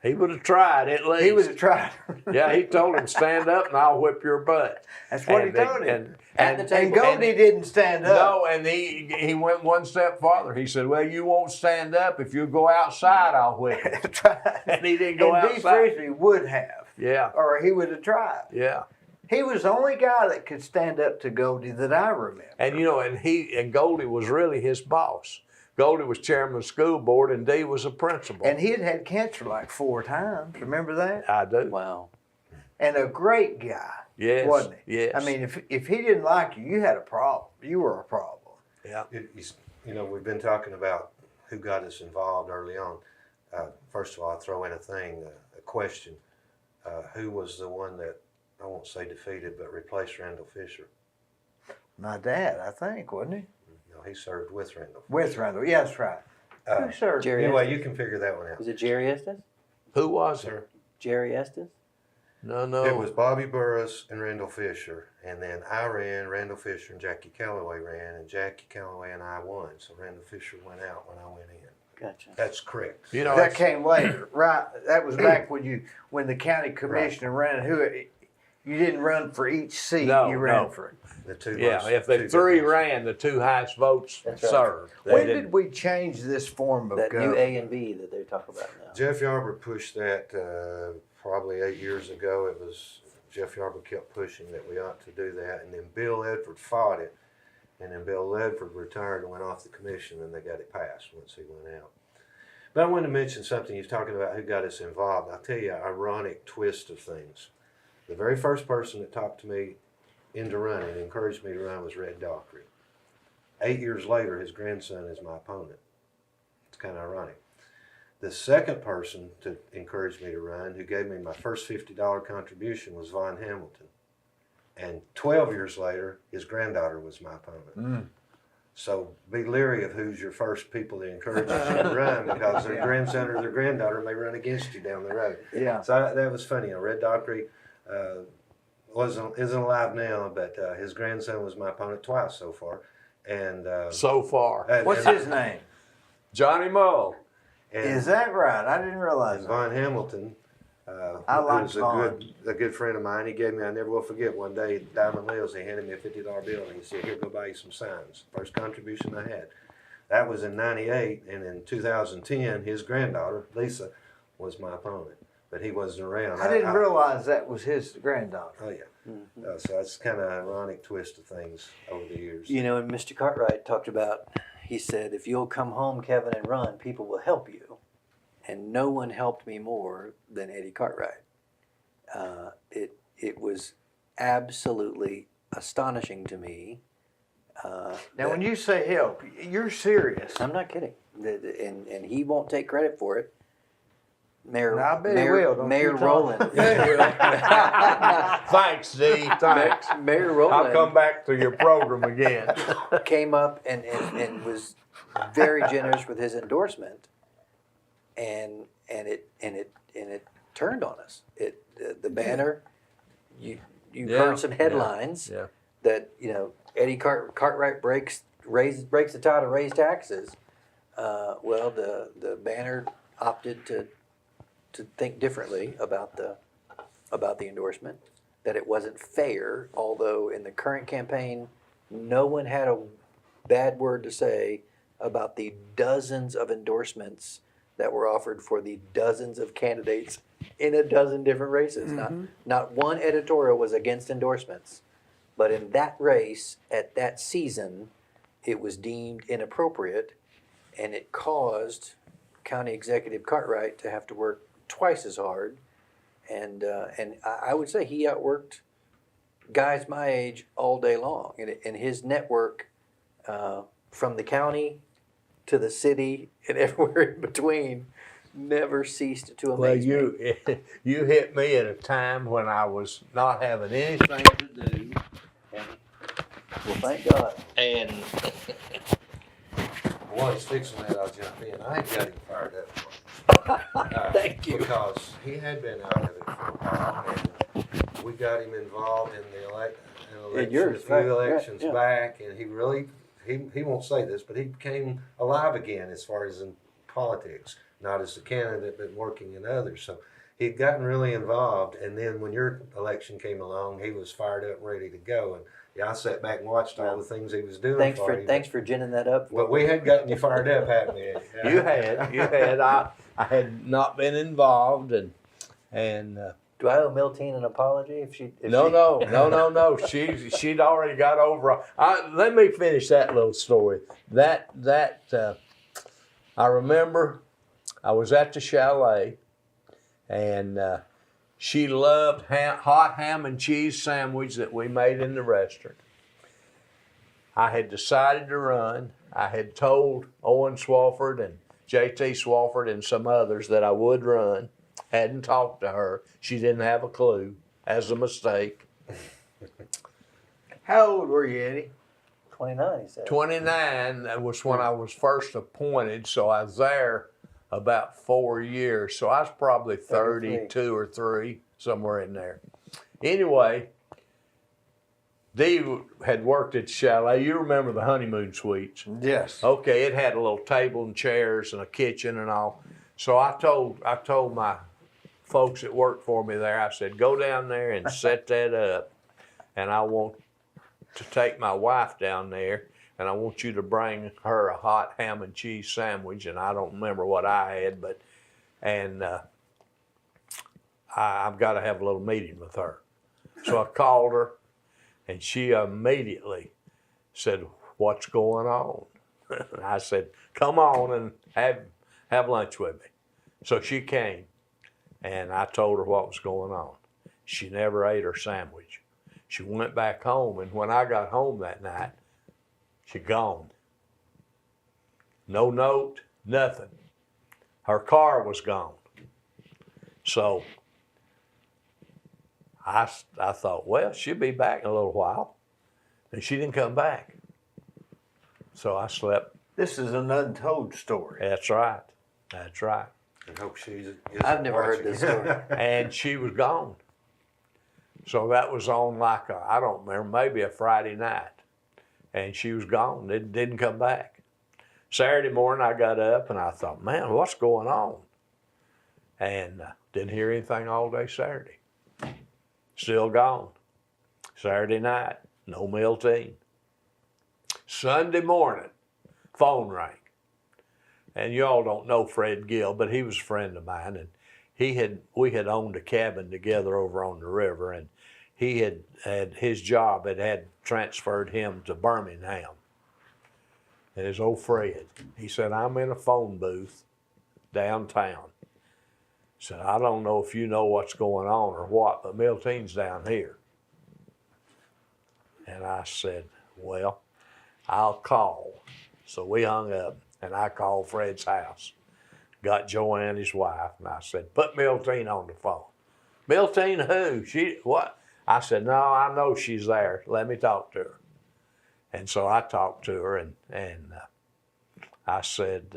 He would have tried at least. He would have tried. Yeah, he told him, stand up and I'll whip your butt. That's what And he told him. At the And table. Goldie didn't stand up. No, and he went one step farther. He said, well, you won't stand up. If you go outside, I'll whip you. That's right. And he didn't go and Dee outside. Frisbee would have, Yeah, or he would have tried. yeah. He was the only guy that could stand up to Goldie that I remember. And and Goldie was really his boss. Goldie was chairman of the school board and Dee was a principal. And he had had cancer like 4 times. Remember that? I do. Wow. And a great guy, Yes. wasn't he? Yes. I mean, if he didn't like you, you had a problem. You were a problem. Yeah. We've been talking about who got us involved early on. First of all, I'll throw in a question. Who was the one that, I won't say defeated, but replaced Randall Fisher? My dad, I think, wasn't he? No, he served with Randall. With Randall. Yeah, that's right. Uh, Who served? Jerry Anyway, Estes? you can figure that one out. Was it Jerry Estes? Who was it? Sir? Jerry Estes? No. It was Bobby Burris and Randall Fisher, and then I ran, Randall Fisher and Jackie Calloway ran, and Jackie Calloway and I won. So Randall Fisher went out when I went in. Gotcha. That's correct. You know, That came later, right? That was back when the county commissioner ran. You didn't run for each seat. No, you ran no. for. The two yeah, most- if the two three difference. ran, the two highest votes That's right. served. They When didn't- did we change this form of That new government? A and B that they talk about now. Jeff Yarber pushed that probably 8 years ago. It was Jeff Yarber kept pushing that we ought to do that, and then Bill Ledford fought it, and then Bill Ledford retired and went off the commission, and they got it passed once he went out. But I wanted to mention something. You're talking about who got us involved. I'll tell you an ironic twist of things. The very first person that talked to me into running, encouraged me to run, was Red Dockery. 8 years later, his grandson is my opponent. It's kind of ironic. The second person to encourage me to run, who gave me my first $50 contribution, was Von Hamilton. And 12 years later, his granddaughter was my opponent. So be leery of who's your first people to encourage you to run, because their grandson or their granddaughter may run against you down the road. Yeah. So that was funny. Red Dockery isn't alive now, but his grandson was my opponent twice so far. And so far. What's his name? Johnny Mull. And, Is that right? I didn't realize and that. Von Hamilton, I like who's Von. a good friend of mine. He gave me, I never will forget, one day, Diamond Mills, he handed me a $50 bill and he said, here, go buy you some signs. First contribution I had. That was in 98, and in 2010, his granddaughter, Lisa, was my opponent. But he wasn't around. I didn't realize that was his granddaughter. Oh, yeah. So that's kind of an ironic twist of things over the years. You know, and Mr. Cartwright talked about, he said, if you'll come home, Kevin, and run, people will help you. And no one helped me more than Eddie Cartwright. It was absolutely astonishing to me. Now, when you say help, you're serious. I'm not kidding. And he won't take credit for it. Mayor, No, I bet he will, don't Mayor you, Tom? Rowland. Thanks, Dee. Thanks. Mayor Rowland. I'll come back to your program again. Came up and was very generous with his endorsement, and it turned on us. The banner, you Yeah, heard some headlines Yeah. that Eddie Cartwright breaks the tie to raise taxes. Well, the banner opted to think differently about the endorsement, that it wasn't fair, although in the current campaign, no one had a bad word to say about the dozens of endorsements that were offered for the dozens of candidates in a dozen different races. Not one editorial was against endorsements, but in that race at that season, it was deemed inappropriate, and it caused County Executive Cartwright to have to work twice as hard. And I would say he outworked guys my age all day long. And his network from the county to the city and everywhere in between never ceased to amaze me. Well, you hit me at a time when I was not having anything to do. Well, thank God. And While he's fixing that, I'll jump in. I ain't got him fired up. Thank you. Because he had been out of it for a while, and we got him involved in the yours, a few right, elections yeah. back, and he really, he won't say this, but he became alive again as far as in politics, not as a candidate, but working in others. So he'd gotten really involved, and then when your election came along, he was fired up and ready to go. And yeah, I sat back and watched all the things he was doing. Thanks for ginning that up. But we had gotten you fired up, hadn't we? you had. I had not been involved, and Do I owe Miltine an apology if she? no. She'd already got over. Let me finish that little story. That I remember, I was at the chalet, and she loved hot ham and cheese sandwich that we made in the restaurant. I had decided to run. I had told Owen Swafford and J.T. Swafford and some others that I would run. Hadn't talked to her. She didn't have a clue. As a mistake. How old were you, Eddie? 29, he said. 29 was when I was first appointed, so I was there about 4 years. So I was probably 32 or 3, somewhere in there. Anyway, Dee had worked at the chalet. You remember the honeymoon suites? Yes. Okay, it had a little table and chairs and a kitchen and all. So I told my folks that worked for me there, I said, go down there and set that up, and I want to take my wife down there, and I want you to bring her a hot ham and cheese sandwich. And I don't remember what I had, I've got to have a little meeting with her. So I called her, and she immediately said, what's going on? And I said, come on and have lunch with me. So she came, and I told her what was going on. She never ate her sandwich. She went back home, and when I got home that night, she gone. No note, nothing. Her car was gone. So I thought, well, she'll be back in a little while. And she didn't come back. So I slept. This is an untold story. That's right. That's right. I hope she's. I've never heard this story. And she was gone. So that was on like I don't remember, maybe a Friday night. And she was gone. It didn't come back. Saturday morning I got up and I thought, man, what's going on? And didn't hear anything all day Saturday. Still gone. Saturday night, no Miltine. Sunday morning, phone rang. And you all don't know Fred Gill, but he was a friend of mine, and we had owned a cabin together over on the river, and he had his job had transferred him to Birmingham. And his old Fred, he said, I'm in a phone booth downtown. He said, I don't know if you know what's going on or what, but Miltine's down here. And I said, well, I'll call. So we hung up, and I called Fred's house. Got Joanne, his wife, and I said, put Miltine on the phone. Miltine who? She, what? I said, no, I know she's there. Let me talk to her. And so I talked to her, and I said,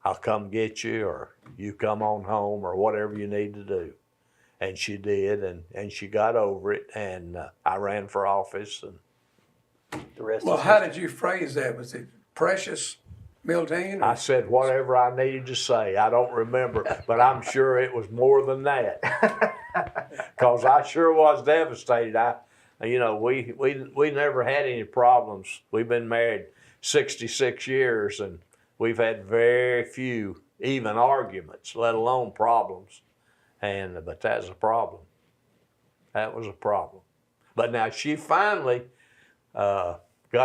I'll come get you, or you come on home, or whatever you need to do. And she did, and she got over it, and I ran for office. And The rest Well, is how did you phrase that? Was it precious Miltine? I said whatever I needed to say. I don't remember, but I'm sure it was more than that. Because I sure was devastated. We never had any problems. We've been married 66 years, and we've had very few even arguments, let alone problems. But that's a problem. That was a problem. But now she finally got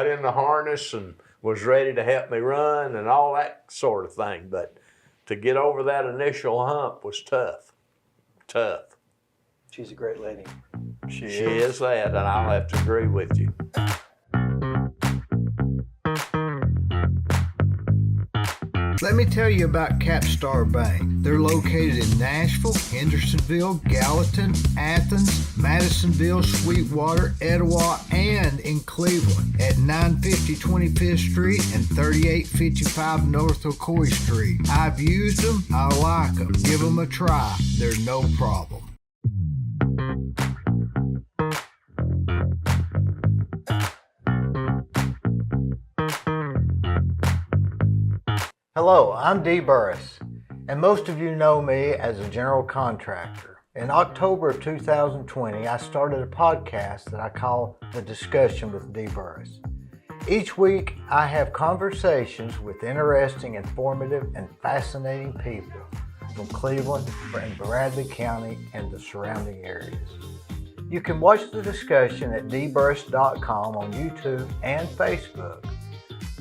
in the harness and was ready to help me run and all that sort of thing. But to get over that initial hump was tough. Tough. She's a great lady. She is that, and I'll have to agree with you. Let me tell you about Capstar Bank. They're located in Nashville, Hendersonville, Gallatin, Athens, Madisonville, Sweetwater, Etowah, and in Cleveland at 950 25th Street and 3855 North Ocoee Street. I've used them. I like them. Give them a try. They're no problem. Hello, I'm Dee Burris, and most of you know me as a general contractor. In October of 2020, I started a podcast that I call The Discussion with Dee Burris. Each week, I have conversations with interesting, informative, and fascinating people from Cleveland and Bradley County and the surrounding areas. You can watch the discussion at dburris.com on YouTube and Facebook,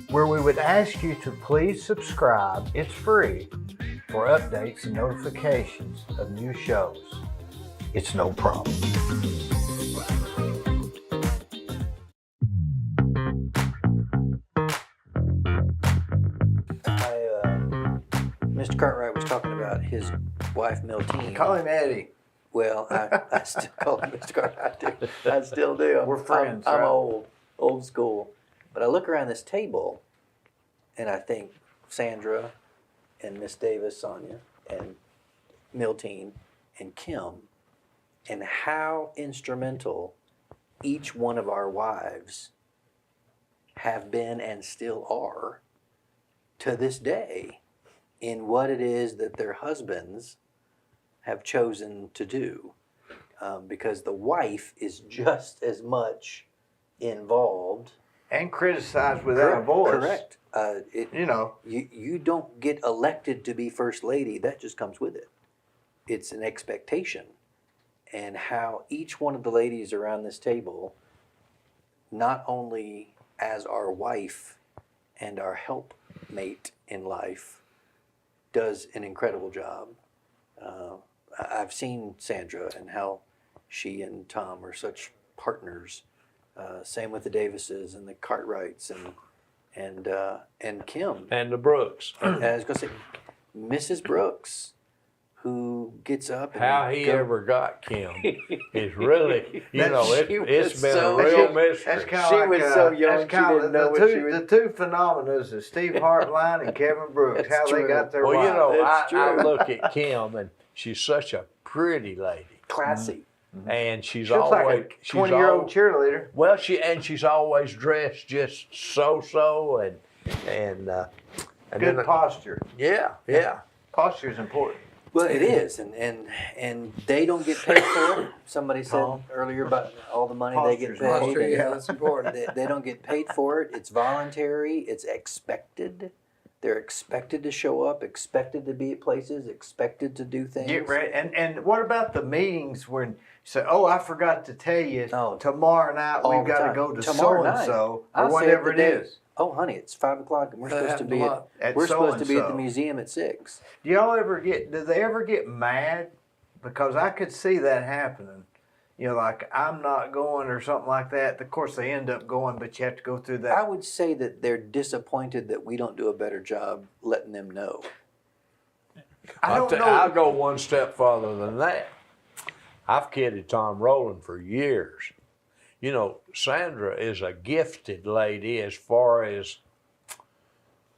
where we would ask you to please subscribe, it's free, for updates and notifications of new shows. It's no problem. Mr. Cartwright was talking about his wife, Miltine. Call him Eddie. Well, I still call him Mr. Cartwright. I still do. We're friends, I'm right? old school. But I look around this table, and I think Sandra and Miss Davis, Sonia, and Miltine, and Kim, and how instrumental each one of our wives have been and still are to this day in what it is that their husbands have chosen to do. Because the wife is just as much involved And criticized without a voice. Correct. You don't get elected to be first lady. That just comes with it. It's an expectation. And how each one of the ladies around this table, not only as our wife and our helpmate in life, does an incredible job. I've seen Sandra and how she and Tom are such partners. Same with the Davises and the Cartwrights and Kim. And the Brooks. And I was going to say, Mrs. Brooks, who gets up and How he ever got Kim is really, it's been a real mystery. That's kind of She like, was so young, that's she kinda didn't know the what two, she was- The two phenomena is Steve Hartline and Kevin Brooks, That's how they true. got their Well, wives. I look at Kim, and she's such a pretty lady. classy. And she's She looks always like a 20-year-old cheerleader. Well, she's always dressed just so, and Good then, posture. yeah. Posture is important. Well, it is, and they don't get paid for it. Somebody said earlier about all the money they get Posture's paid. posture, and yeah, that's important. They don't get paid for it. It's voluntary. It's expected. They're expected to show up, expected to be at places, expected to do things. Get ready. And what about the meetings when you say, "Oh, I forgot to tell you, Oh, tomorrow night all we've the got to time. go to Tomorrow so and night. so I'll or save whatever the it day. is." Oh, honey, it's 5 o'clock, and we're That supposed to happens be a at lot. At we're supposed to be at the so-and-so. museum at 6. Do y'all ever get? Do they ever get mad? Because I could see that happening. Like I'm not going or something like that. Of course, they end up going, but you have to go through that. I would say that they're disappointed that we don't do a better job letting them know. I don't know. I'll go one step farther than that. I've kidded Tom Rowland for years. Sandra is a gifted lady as far as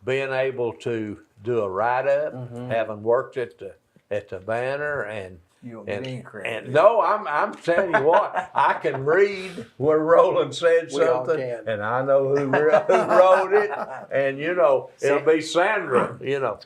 being able to do a write-up, having worked at the Banner, and You want me credit. and no, I'm telling you what, I can read where Roland said We all something, can. and I know who wrote it, and it'll be Sandra.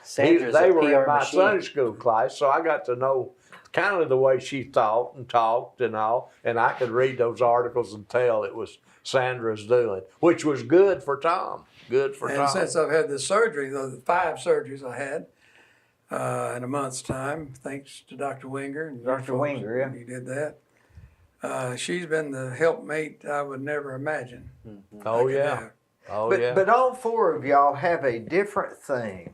Sandra's they a were PR in my machine. Sunday school class, so I got to know kind of the way she thought and talked and all. And I could read those articles and tell it was Sandra's doing, which was good for Tom. Good for And Tom. since I've had this surgery, the 5 surgeries I had in a month's time, thanks to Dr. Winger. And you Dr. folks, Winger, yeah. He did that. She's been the helpmate I would never imagine. Oh, I could yeah. have. Oh, But, yeah. but all 4 of y'all have a different thing.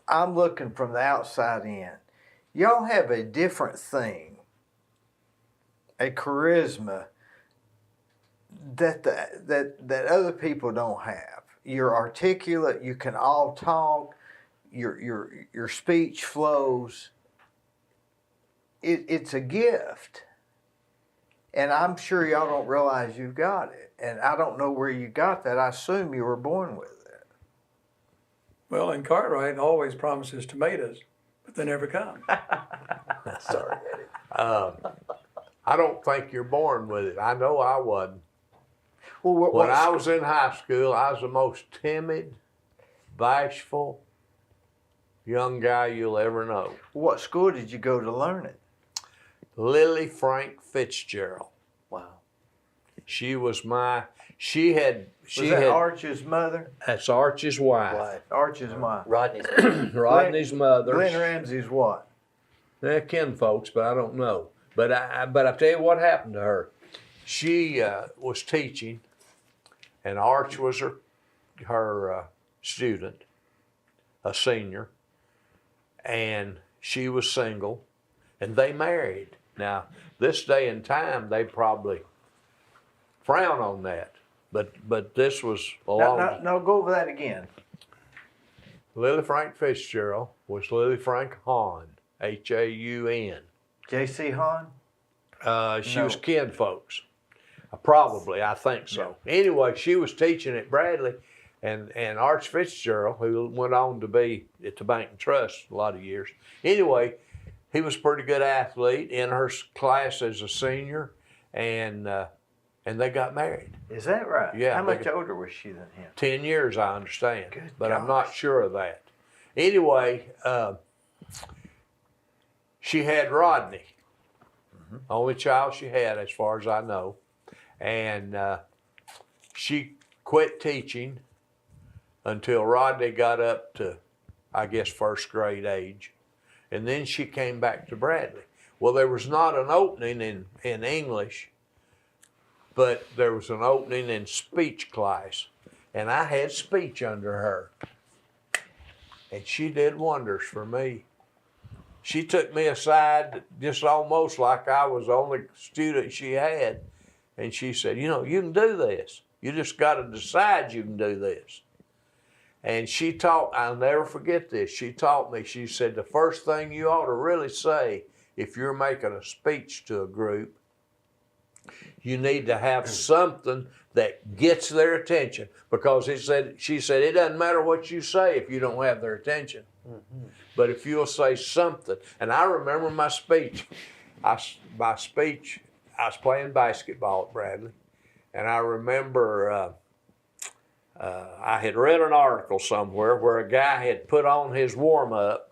I'm looking from the outside in. Y'all have a different thing, a charisma that other people don't have. You're articulate. You can all talk. Your speech flows. It's a gift, and I'm sure y'all don't realize you've got it. And I don't know where you got that. I assume you were born with it. Well, and Cartwright always promises tomatoes, but they never come. Sorry, Eddie. I don't think you're born with it. I know I wasn't. Well, When I was in high school, I was the most timid, bashful young guy you'll ever know. what school did you go to learn it? Lily Frank Fitzgerald. Wow. She was she had Arch's mother? that's Archie's wife. Why? Arch's mom. Rodney's. Rodney's mother. Glenn Ramsey's what? They're kin folks, but I don't know. But I tell you what happened to her. She was teaching, and Arch was her student, a senior, and she was single, and they married. Now, this day and time, they probably frown on that, but this was a long. No, go over that again. Lily Frank Fitzgerald was Lily Frank Hahn, Haun. J.C. Hahn? She No. was kin folks. Probably, I think so. Anyway, she was teaching at Bradley, and Arch Fitzgerald, who went on to be at the Bank and Trust a lot of years. Anyway, he was a pretty good athlete in her class as a senior, and they got married. Is that right? Yeah, How they much got- older was she than him? 10 years, I understand, Good but I'm not gosh. sure of that. Anyway, she had Rodney, only child she had, as far as I know, and she quit teaching until Rodney got up to, I guess, first grade age, and then she came back to Bradley. Well, there was not an opening in English, but there was an opening in speech class, and I had speech under her, and she did wonders for me. She took me aside just almost like I was the only student she had, and she said, you know, you can do this. You just got to decide you can do this. And she taught, I'll never forget this, she taught me, she said, the first thing you ought to really say if you're making a speech to a group, you need to have something that gets their attention, because she said, it doesn't matter what you say if you don't have their attention. But if you'll say something, and I remember my speech, I was playing basketball at Bradley, and I remember I had read an article somewhere where a guy had put on his warm-up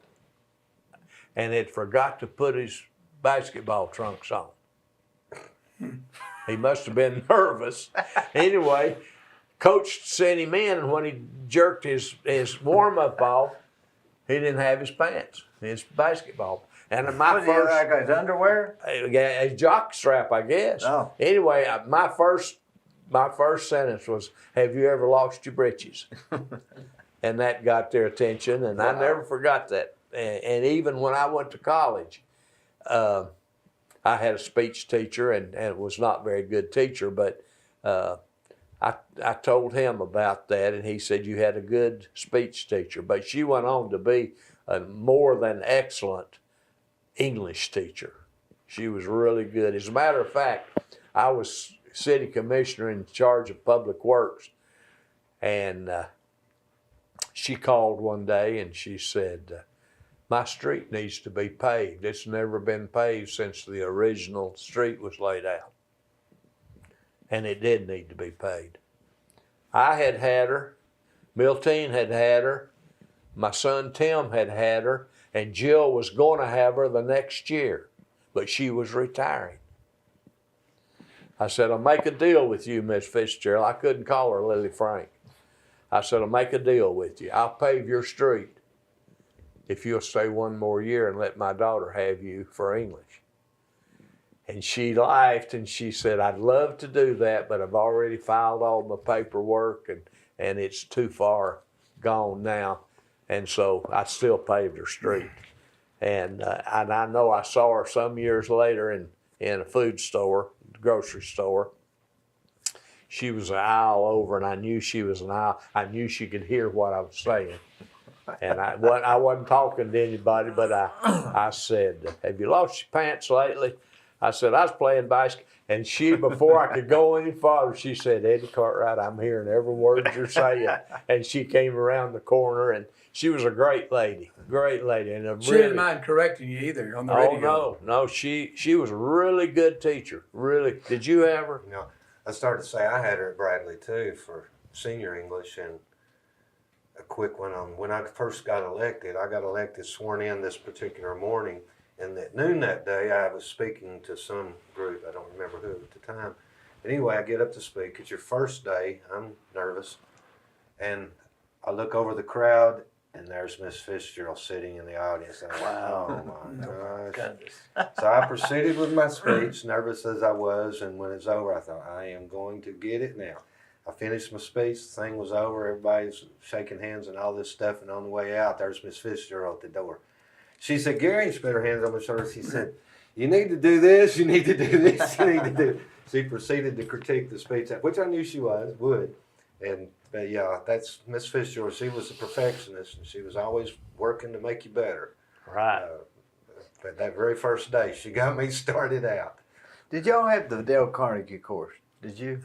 and had forgot to put his basketball trunks on. He must have been nervous. Anyway, coach sent him in, and when he jerked his warm-up off, he didn't have his pants, his basketball. And my What, first, like his underwear? a jock strap, I guess. Oh. Anyway, my first sentence was, "Have you ever lost your britches?" And that got their attention, and I never forgot that. And even when I went to college, I had a speech teacher, and it was not a very good teacher, but I told him about that, and he said, you had a good speech teacher. But she went on to be a more than excellent English teacher. She was really good. As a matter of fact, I was city commissioner in charge of public works, and she called one day and she said, my street needs to be paved. It's never been paved since the original street was laid out. And it did need to be paved. I had her, Milteen had her, my son Tim had her, And Jill was going to have her the next year, but she was retiring. I said, I'll make a deal with you, Miss Fitzgerald. I couldn't call her Lily Frank. I said, I'll make a deal with you. I'll pave your street if you'll stay one more year and let my daughter have you for English. And she laughed and she said, I'd love to do that, but I've already filed all my paperwork and it's too far gone now. And so I still paved her street. And I know I saw her some years later in a food store, grocery store. She was an aisle over, and I knew she was an aisle. I knew she could hear what I was saying. And I wasn't talking to anybody, but I said, have you lost your pants lately? I said, I was playing basketball. And she, before I could go any farther, she said, Eddie Cartwright, I'm hearing every word you're saying. And she came around the corner, and she was a great lady. And She didn't mind correcting you either on the radio. No, she was a really good teacher. Really. Did you have her? You know, I started to say I had her at Bradley too for senior English. And a quick one on when I first got elected. I got elected, sworn in this particular morning. And at noon that day, I was speaking to some group. I don't remember who at the time. But anyway, I get up to speak. It's your first day. I'm nervous. And I look over the crowd, and there's Miss Fitzgerald sitting in the audience. And I'm like, oh my gosh. So I proceeded with my speech, nervous as I was. And when it's over, I thought, I am going to get it now. I finished my speech. The thing was over. Everybody's shaking hands and all this stuff. And on the way out, there's Miss Fitzgerald at the door. She said, Gary, she put her hands on my shoulder. She said, you need to do this, you need to do this, you need to do. She proceeded to critique the speech, which I knew she would. But yeah, that's Miss Fitzgerald. She was a perfectionist, and she was always working to make you better. Right. But that very first day, she got me started out. Did y'all have the Dale Carnegie course? Did you?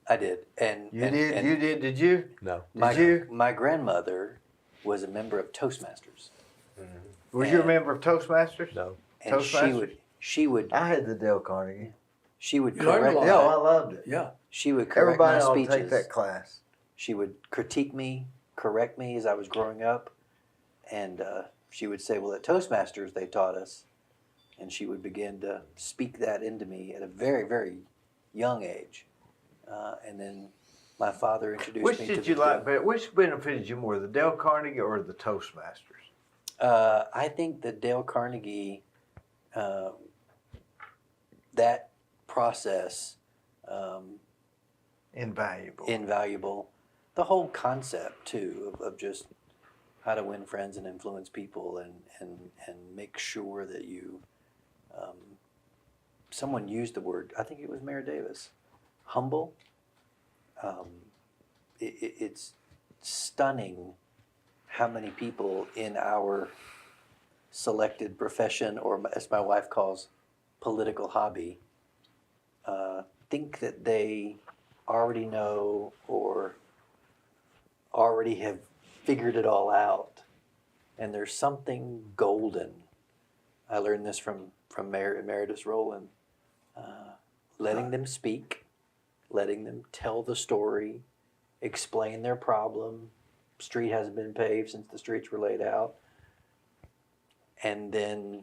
I did. And You did? Did you? No. My grandmother was a member of Toastmasters. Was you a member of Toastmasters? No. And she would I had the Dale Carnegie. she would You learned a correct lot. Yeah, I loved it. Yeah. she would correct Everybody my ought to speeches. take that class. She would critique me, correct me as I was growing up, and she would say, well, at Toastmasters they taught us, and she would begin to speak that into me at a very, very young age. And then my father introduced Which me to did you like better? Which benefited you more, the Dale Carnegie or the Toastmasters? I think the Dale Carnegie, that process, invaluable. The whole concept too of just how to win friends and influence people and make sure that you. Someone used the word. I think it was Mayor Davis. Humble. It's stunning how many people in our selected profession, or as my wife calls, political hobby, think that they already know or already have figured it all out. And there's something golden. I learned this from Mayor Emeritus Rowland. Letting them speak, letting them tell the story, explain their problem. Street hasn't been paved since the streets were laid out. And then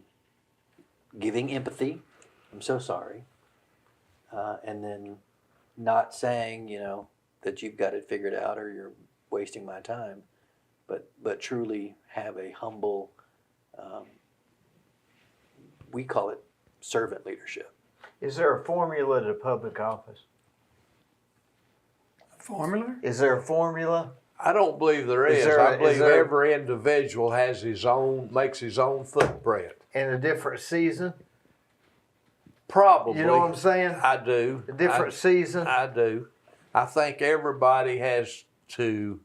giving empathy, I'm so sorry. And then not saying, that you've got it figured out or you're wasting my time, but truly have a humble, we call it servant leadership. Is there a formula to public office? Formula? Is there a formula? I don't believe there is. I believe every individual has makes his own footprint. In a different season? Probably. You know what I'm saying? I do. A different season? I do. I think everybody has to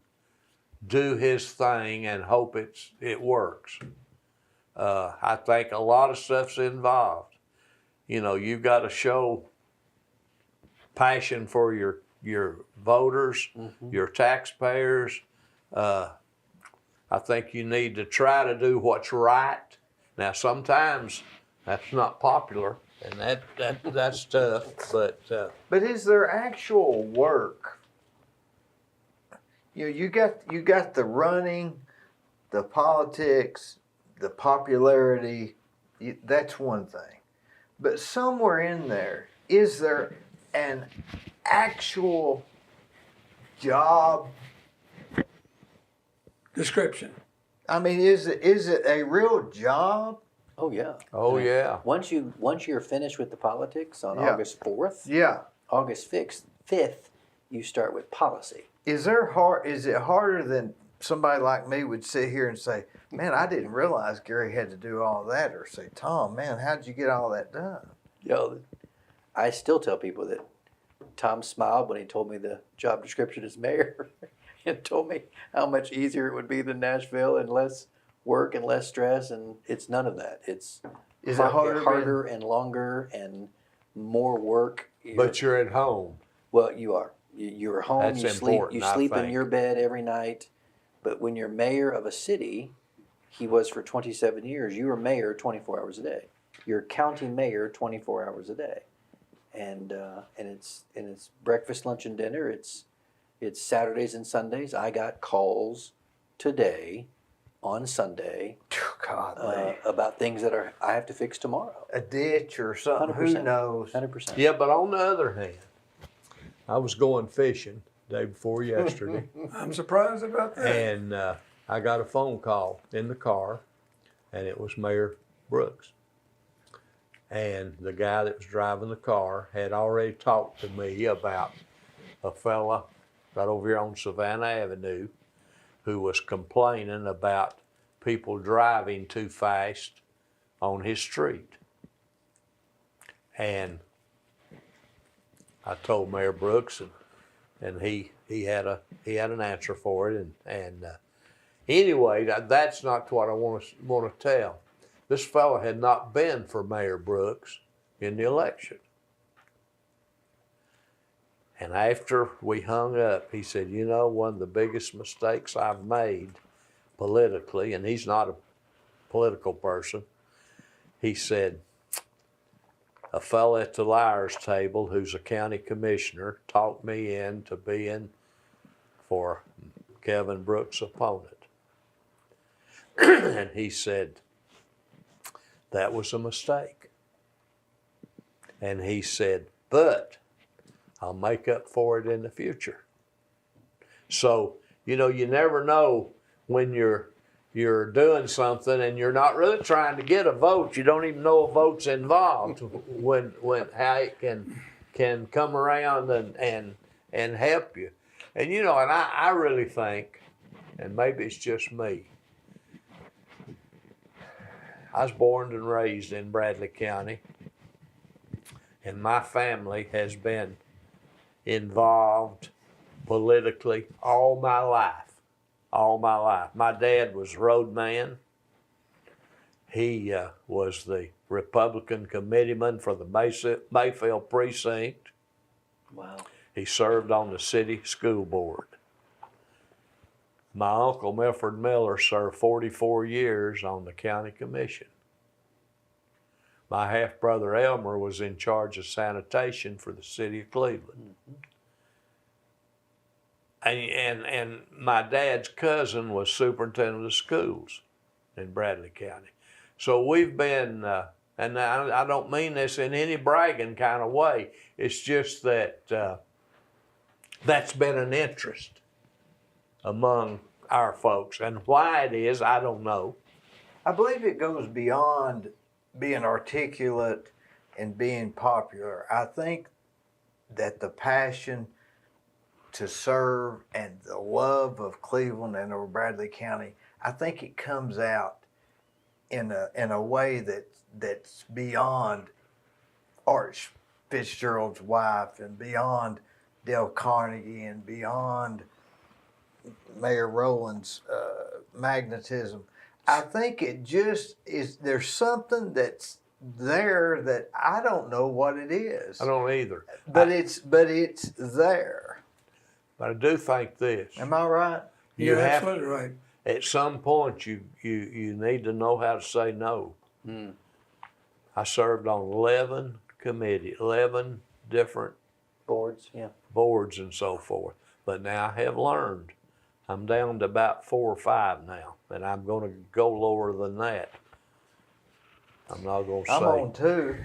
do his thing and hope it works. I think a lot of stuff's involved. You've got to show passion for your voters, your taxpayers. I think you need to try to do what's right. Now, sometimes that's not popular, and that's tough. But is there actual work? You got the running, the politics, the popularity, that's one thing. But somewhere in there, is there an actual job? Description. I mean, is it a real job? Oh yeah. Oh, yeah. Once you're finished with the politics on Yeah. August 4th, Yeah. August 5th, you start with policy. Is it harder than somebody like me would sit here and say, man, I didn't realize Gary had to do all that, or say, Tom, man, how'd you get all that done? I still tell people that Tom smiled when he told me the job description as mayor and told me how much easier it would be than Nashville and less work and less stress, and it's none of that. It's Is it harder and longer and more work. But you're at home. Well, you are. You're home. That's you sleep. important, You I sleep in think. your bed every night. But when you're mayor of a city, he was for 27 years. You were mayor 24 hours a day. You're county mayor 24 hours a day, and it's breakfast, lunch, and dinner. It's Saturdays and Sundays. I got calls today, on Sunday, God, about things that I have to fix tomorrow. a ditch or something, 100%. who knows? 100%. Yeah, but on the other hand, I was going fishing day before yesterday, I'm surprised about that. and I got a phone call in the car, and it was Mayor Brooks. And the guy that was driving the car had already talked to me about a fella right over here on Savannah Avenue who was complaining about people driving too fast on his street. And I told Mayor Brooks, and he had an answer for it. And anyway, that's not what I want to tell. This fellow had not been for Mayor Brooks in the election. And after we hung up, he said, you know, one of the biggest mistakes I've made politically, and he's not a political person, he said, a fellow at the liar's table who's a county commissioner talked me into being for Kevin Brooks' opponent. And he said, that was a mistake. And he said, but I'll make up for it in the future. So, you know, you never know when you're doing something and you're not really trying to get a vote. You don't even know a vote's involved when how it can come around and help you. And you know, and I really think, and maybe it's just me, I was born and raised in Bradley County, and my family has been involved politically all my life. All my life. My dad was roadman. He was the Republican committeeman for the Mayfield precinct. Wow. He served on the city school board. My uncle Milford Miller served 44 years on the county commission. My half-brother Elmer was in charge of sanitation for the city of Cleveland. And my dad's cousin was superintendent of schools in Bradley County. So we've been, and I don't mean this in any bragging kind of way, it's just that that's been an interest among our folks. And why it is, I don't know. I believe it goes beyond being articulate and being popular. I think that the passion to serve and the love of Cleveland and or Bradley County, I think it comes out in a way that's beyond Art Fitzgerald's wife and beyond Dale Carnegie and beyond Mayor Rowland's magnetism. I think it just is, there's something that's there that I don't know what it is. I don't either. But it's there. But I do think this. Am I right? You're absolutely right. At some point, you need to know how to say no. Mm. I served on 11 committees, 11 different Boards, yeah. boards and so forth. But now I have learned I'm down to about 4 or 5 now, and I'm going to go lower than that. I'm not going to say. I'm on 2.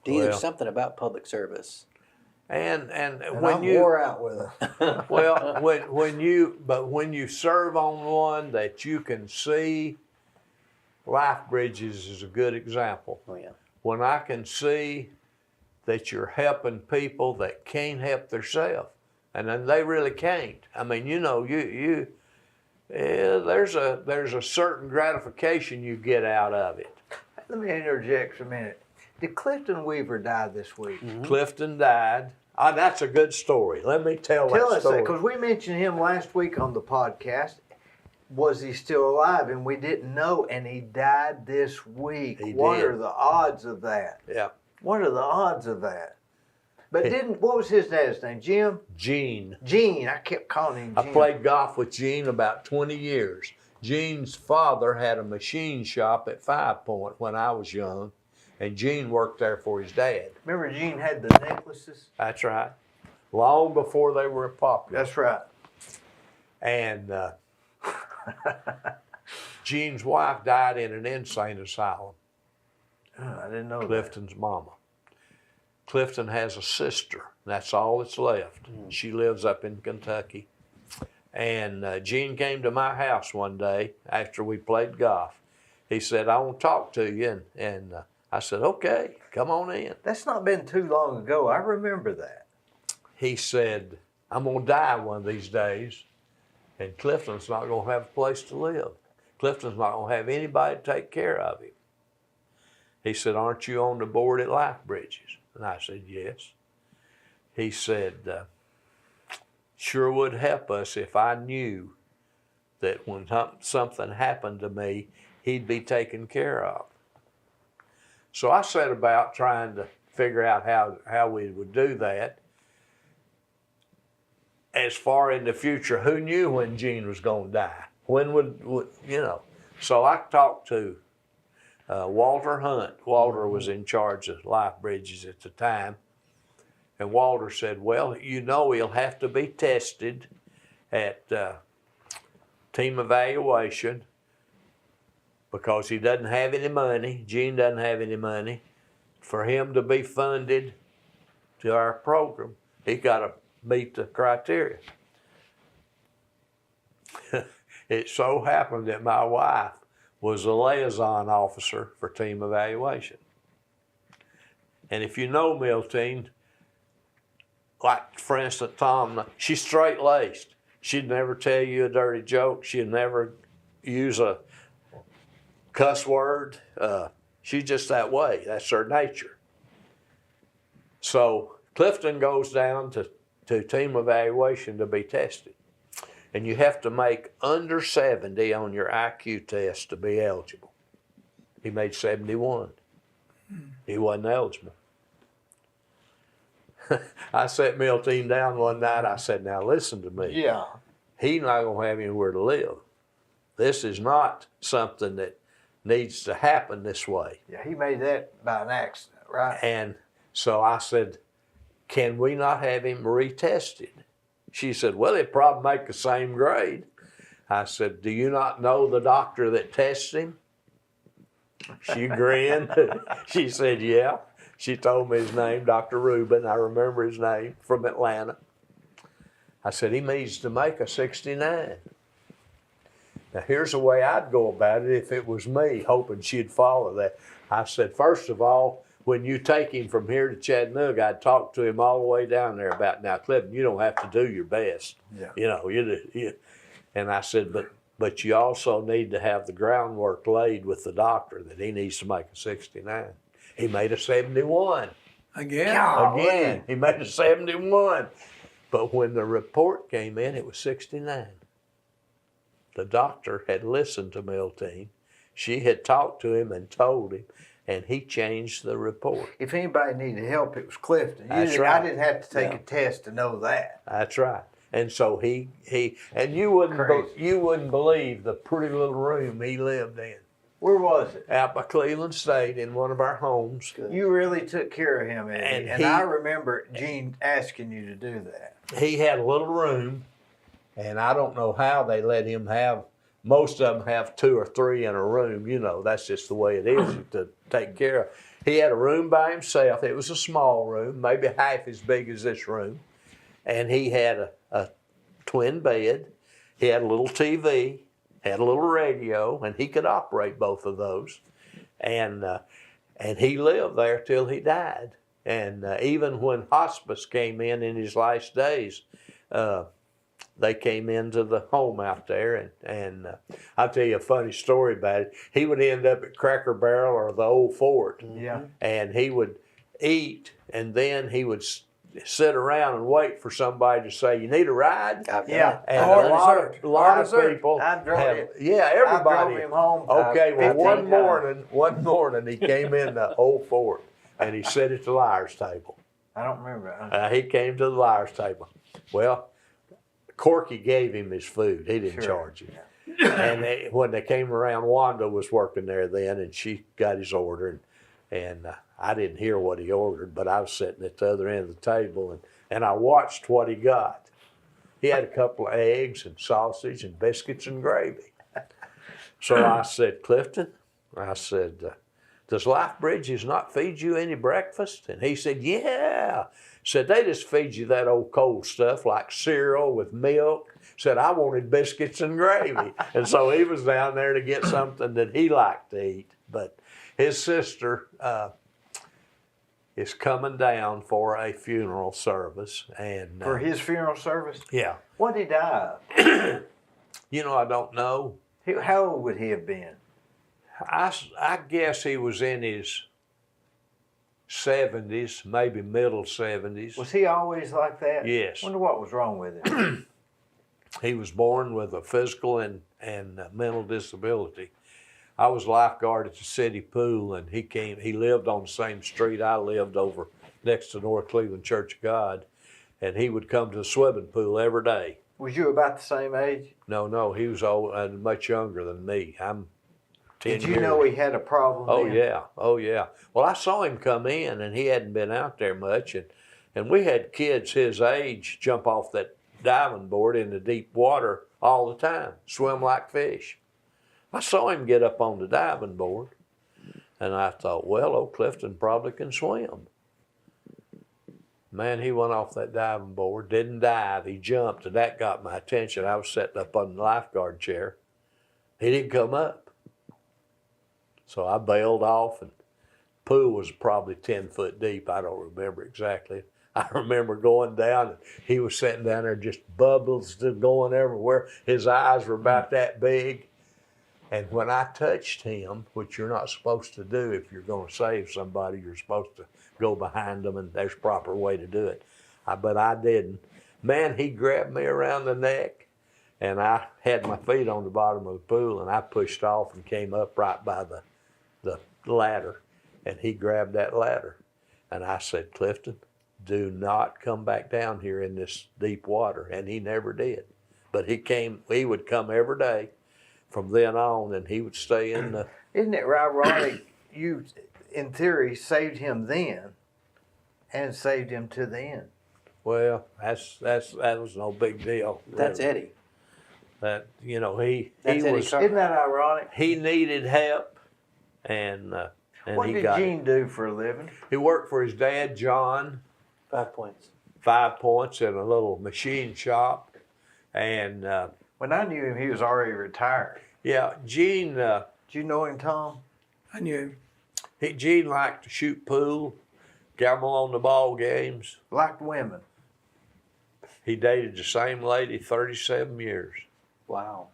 Dee, there's Well- something about public service. And And when I'm you wore out with it. well when you serve on one that you can see, Life Bridges is a good example. Oh yeah. When I can see that you're helping people that can't help themselves, and then they really can't. I mean, there's a certain gratification you get out of it. Let me interject for a minute. Did Clifton Weaver die this week? Clifton died. That's a good story. Let me tell Tell that us that, story. because we mentioned him last week on the podcast. Was he still alive? And we didn't know, and he died this week. He What did. are the odds of that? Yeah, What are the odds of that? But what was his dad's name? Jim? Gene. Gene. I kept calling him I Jim. played golf with Gene about 20 years. Gene's father had a machine shop at 5 Point when I was young, and Gene worked there for his dad. Remember Gene had the necklaces? That's right. Long before they were popular. That's right. And Gene's wife died in an insane asylum, Oh, I didn't know that. Clifton's mama. Clifton has a sister. That's all that's left. She lives up in Kentucky. And Gene came to my house one day after we played golf. He said, I want to talk to you. And I said, okay, come on in. That's not been too long ago. I remember that. He said, I'm going to die one of these days, and Clifton's not going to have a place to live. Clifton's not going to have anybody to take care of him. He said, aren't you on the board at Life Bridges? And I said, yes. He said, sure would help us if I knew that when something happened to me, he'd be taken care of. So I set about trying to figure out how we would do that. As far in the future, who knew when Gene was going to die? When would you know? So I talked to Walter Hunt. Walter was in charge of Life Bridges at the time. And Walter said, well, he'll have to be tested at team evaluation because he doesn't have any money. Gene doesn't have any money. For him to be funded to our program, he got to meet the criteria. It so happened that my wife was a liaison officer for team evaluation. And if you know Miltine, like for instance, Tom, she's straight-laced. She'd never tell you a dirty joke. She'd never use a cuss word. She's just that way. That's her nature. So Clifton goes down to team evaluation to be tested. And you have to make under 70 on your IQ test to be eligible. He made 71. He wasn't eligible. I sat Miltine down one night. I said, now listen to me. Yeah. He's not going to have anywhere to live. This is not something that needs to happen this way. Yeah, he made that by an accident, right? And so I said, can we not have him retested? She said, well, it'd probably make the same grade. I said, do you not know the doctor that tests him? She grinned. She said, yeah. She told me his name, Dr. Rubin. I remember his name, from Atlanta. I said, he needs to make a 69. Now, here's the way I'd go about it if it was me, hoping she'd follow that. I said, first of all, when you take him from here to Chattanooga, I'd talk to him all the way down there about, now, Clifton, you don't have to do your best. Yeah. You know, and I said, but you also need to have the groundwork laid with the doctor that he needs to make a 69. He made a 71. Again? Again, he made a 71. But when the report came in, it was 69. The doctor had listened to Miltine. She had talked to him and told him, and he changed the report. If anybody needed help, it was Clifton. That's right. I didn't have to take a test to know that. That's right. And so he and you wouldn't believe the pretty little room he lived in. Where was it? Out by Cleveland State in one of our homes. You really took care of him, Eddie. And he- I remember Gene asking you to do that. He had a little room, And I don't know how they let him have, most of them have 2 or 3 in a room. You know, that's just the way it is to take care of. He had a room by himself. It was a small room, maybe half as big as this room. And he had a twin bed. He had a little TV, had a little radio, and he could operate both of those. And he lived there till he died. And even when hospice came in his last days, they came into the home out there. And I'll tell you a funny story about it. He would end up at Cracker Barrel or the Old Fort. Yeah. And he would eat, and then he would sit around and wait for somebody to say, "You need a ride?" Yeah. And Or a lot dessert. of people I drove have, it. yeah, everybody. I drove him home. Okay, well, 15 times. one morning he came in the Old Fort and he sat at the liar's table. I don't remember. He came to the liar's table. Well, Corky gave him his food. He didn't Sure. charge him. And when they came around, Wanda was working there then, and she got his order. And I didn't hear what he ordered, but I was sitting at the other end of the table, and I watched what he got. He had a couple of eggs and sausage and biscuits and gravy. So I said, "Clifton," I said, "does Life Bridges not feed you any breakfast?" And he said, "Yeah." Said, "They just feed you that old cold stuff like cereal with milk." Said, "I wanted biscuits and gravy." And so he was down there to get something that he liked to eat. But his sister is coming down for a funeral service. And For his funeral service? yeah. What did he die of? You know, I don't know. How old would he have been? I guess he was in his 70s, maybe middle 70s. Was he always like that? Yes. Wonder what was wrong with him. He was born with a physical and mental disability. I was lifeguard at the city pool, and he lived on the same street I lived over next to North Cleveland Church of God, and he would come to the swimming pool every day. Was you about the same age? No, he was old and much younger than me. I'm 10 Did you years. know he had a problem? Oh then? yeah, oh yeah. Well, I saw him come in, and he hadn't been out there much, and we had kids his age jump off that diving board in the deep water all the time, swim like fish. I saw him get up on the diving board, and I thought, well, old Clifton probably can swim. Man, he went off that diving board, didn't dive, he jumped, and that got my attention. I was sitting up on the lifeguard chair. He didn't come up. So I bailed off, and the pool was probably 10 foot deep. I don't remember exactly. I remember going down, and he was sitting down there, just bubbles just going everywhere. His eyes were about that big. And when I touched him, which you're not supposed to do if you're going to save somebody, you're supposed to go behind them, and there's a proper way to do it. But I didn't. Man, he grabbed me around the neck, and I had my feet on the bottom of the pool, and I pushed off and came up right by the ladder, and he grabbed that ladder. And I said, "Clifton, do not come back down here in this deep water." And he never did. But he would come every day from then on, and he would stay in the... Isn't it ironic? You, in theory, saved him then, and saved him to the end. Well, that was no big deal. That's really. Eddie. That, you know, he That's Eddie was... Carter. Isn't that ironic? He needed help, and What he did got Gene it. do for a living? He worked for his dad, John, 5 points. 5 Points, in a little machine shop. And When I knew him, he was already retired. yeah, Gene, Did you know him, Tom? I knew him. Gene liked to shoot pool, gamble on the ball games. Liked women. He dated the same lady 37 years. Wow.